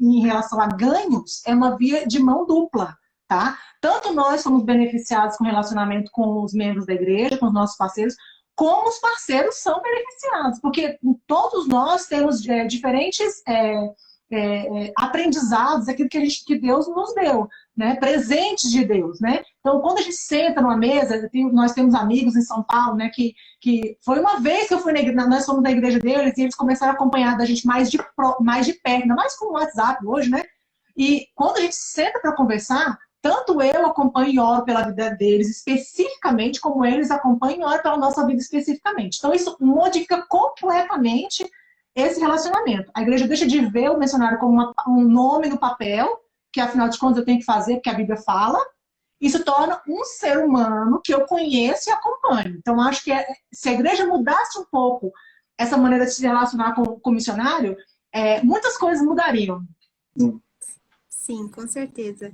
em relação a ganhos, é uma via de mão dupla, tá? Tanto nós somos beneficiados com o relacionamento com os membros da igreja, com os nossos parceiros, como os parceiros são beneficiados, porque todos nós temos diferentes aprendizados, aquilo que Deus nos deu, né? Presentes de Deus, né? Então, quando a gente senta numa mesa, nós temos amigos em São Paulo, né? Que foi uma vez que eu fui nós fomos na igreja deles e eles começaram a acompanhar da gente mais de perto, ainda mais com o WhatsApp hoje, né? E quando a gente senta para conversar, tanto eu acompanho e oro pela vida deles especificamente, como eles acompanham e oram pela nossa vida especificamente. Então, isso modifica completamente esse relacionamento. A igreja deixa de ver o missionário como um nome no papel, que afinal de contas eu tenho que fazer, porque a Bíblia fala, e se torna um ser humano que eu conheço e acompanho. Então, acho que se a igreja mudasse um pouco essa maneira de se relacionar com o missionário, muitas coisas mudariam. Sim, com certeza.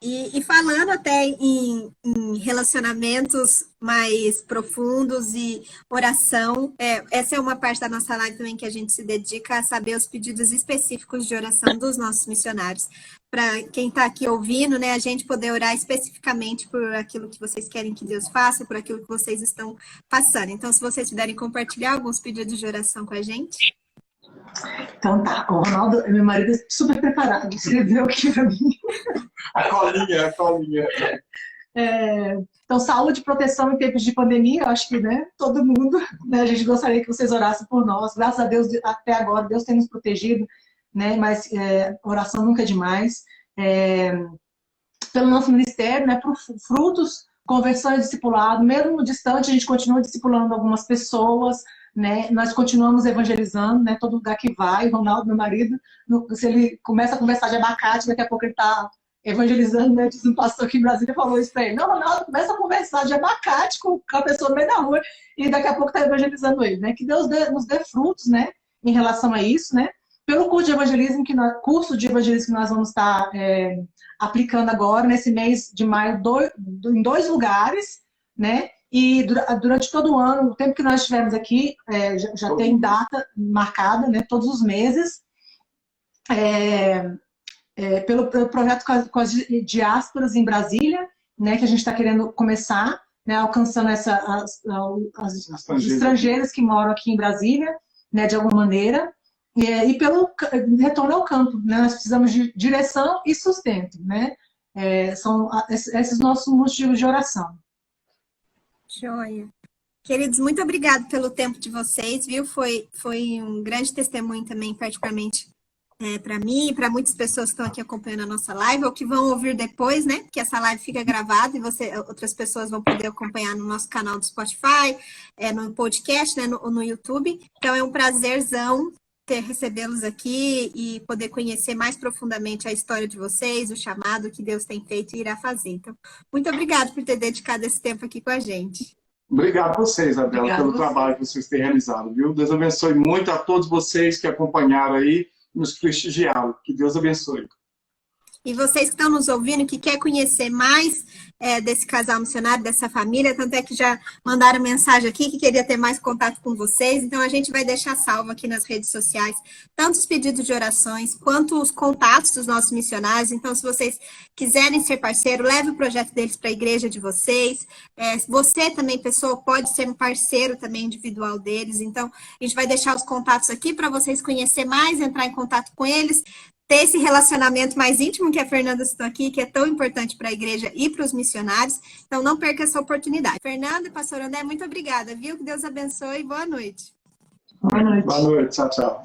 E falando até em relacionamentos mais profundos e oração, essa é uma parte da nossa live também que a gente se dedica a saber os pedidos específicos de oração dos nossos missionários. Para quem está aqui ouvindo, né, a gente poder orar especificamente por aquilo que vocês querem que Deus faça, por aquilo que vocês estão passando. Então, se vocês puderem compartilhar alguns pedidos de oração com a gente. Então tá, o Ronaldo, meu marido, é super preparado, escreveu aqui para mim. A colinha. Então, saúde e proteção em tempos de pandemia, eu acho que, né, todo mundo, né, a gente gostaria que vocês orassem por nós. Graças a Deus, até agora, Deus tem nos protegido, né, mas oração nunca é demais. Pelo nosso ministério, né, por frutos, conversão e discipulado, mesmo distante, a gente continua discipulando algumas pessoas, né? Nós continuamos evangelizando, né? Todo lugar que vai. O Ronaldo, meu marido, se ele começa a conversar de abacate, daqui a pouco ele está evangelizando, né? Diz um pastor aqui em Brasília, falou isso para ele. Não, Ronaldo, começa a conversar de abacate com a pessoa no meio da rua e daqui a pouco está evangelizando ele, né? Que Deus nos dê frutos, né? Em relação a isso, né? Pelo curso de evangelismo que nós vamos estar aplicando agora, nesse mês de maio, em 2 lugares, né? E durante todo o ano, o tempo que nós estivemos aqui, já tem data marcada, né, todos os meses, pelo projeto com as diásporas em Brasília, né, que a gente está querendo começar, né, alcançando os estrangeiros que moram aqui em Brasília, né, de alguma maneira, e pelo retorno ao campo, né, nós precisamos de direção e sustento, né, são esses nossos motivos de oração. Joia. Queridos, muito obrigado pelo tempo de vocês, viu? Foi um grande testemunho também, particularmente para mim e para muitas pessoas que estão aqui acompanhando a nossa live, ou que vão ouvir depois, né? Que essa live fica gravada e outras pessoas vão poder acompanhar no nosso canal do Spotify, no podcast, né? No YouTube. Então, é um prazerzão recebê-los aqui e poder conhecer mais profundamente a história de vocês, o chamado que Deus tem feito e irá fazer. Então, muito obrigado por ter dedicado esse tempo aqui com a gente. Obrigado a vocês, Isabela, pelo trabalho que vocês têm realizado, viu? Deus abençoe muito a todos vocês que acompanharam aí, nos prestigiaram. Que Deus abençoe. E vocês que estão nos ouvindo, que quer conhecer mais desse casal missionário, dessa família, tanto é que já mandaram mensagem aqui que queria ter mais contato com vocês, então a gente vai deixar salvo aqui nas redes sociais, tanto os pedidos de orações, quanto os contatos dos nossos missionários. Então, se vocês quiserem ser parceiro, leve o projeto deles para a igreja de vocês. Você também, pessoa, pode ser um parceiro também individual deles. Então, a gente vai deixar os contatos aqui para vocês conhecer mais, entrar em contato com eles, ter esse relacionamento mais íntimo que a Fernanda citou aqui, que é tão importante para a igreja e para os missionários. Então, não perca essa oportunidade. Fernanda e pastor André, muito obrigada, viu? Que Deus abençoe e boa noite. Boa noite. Boa noite. Tchau, tchau.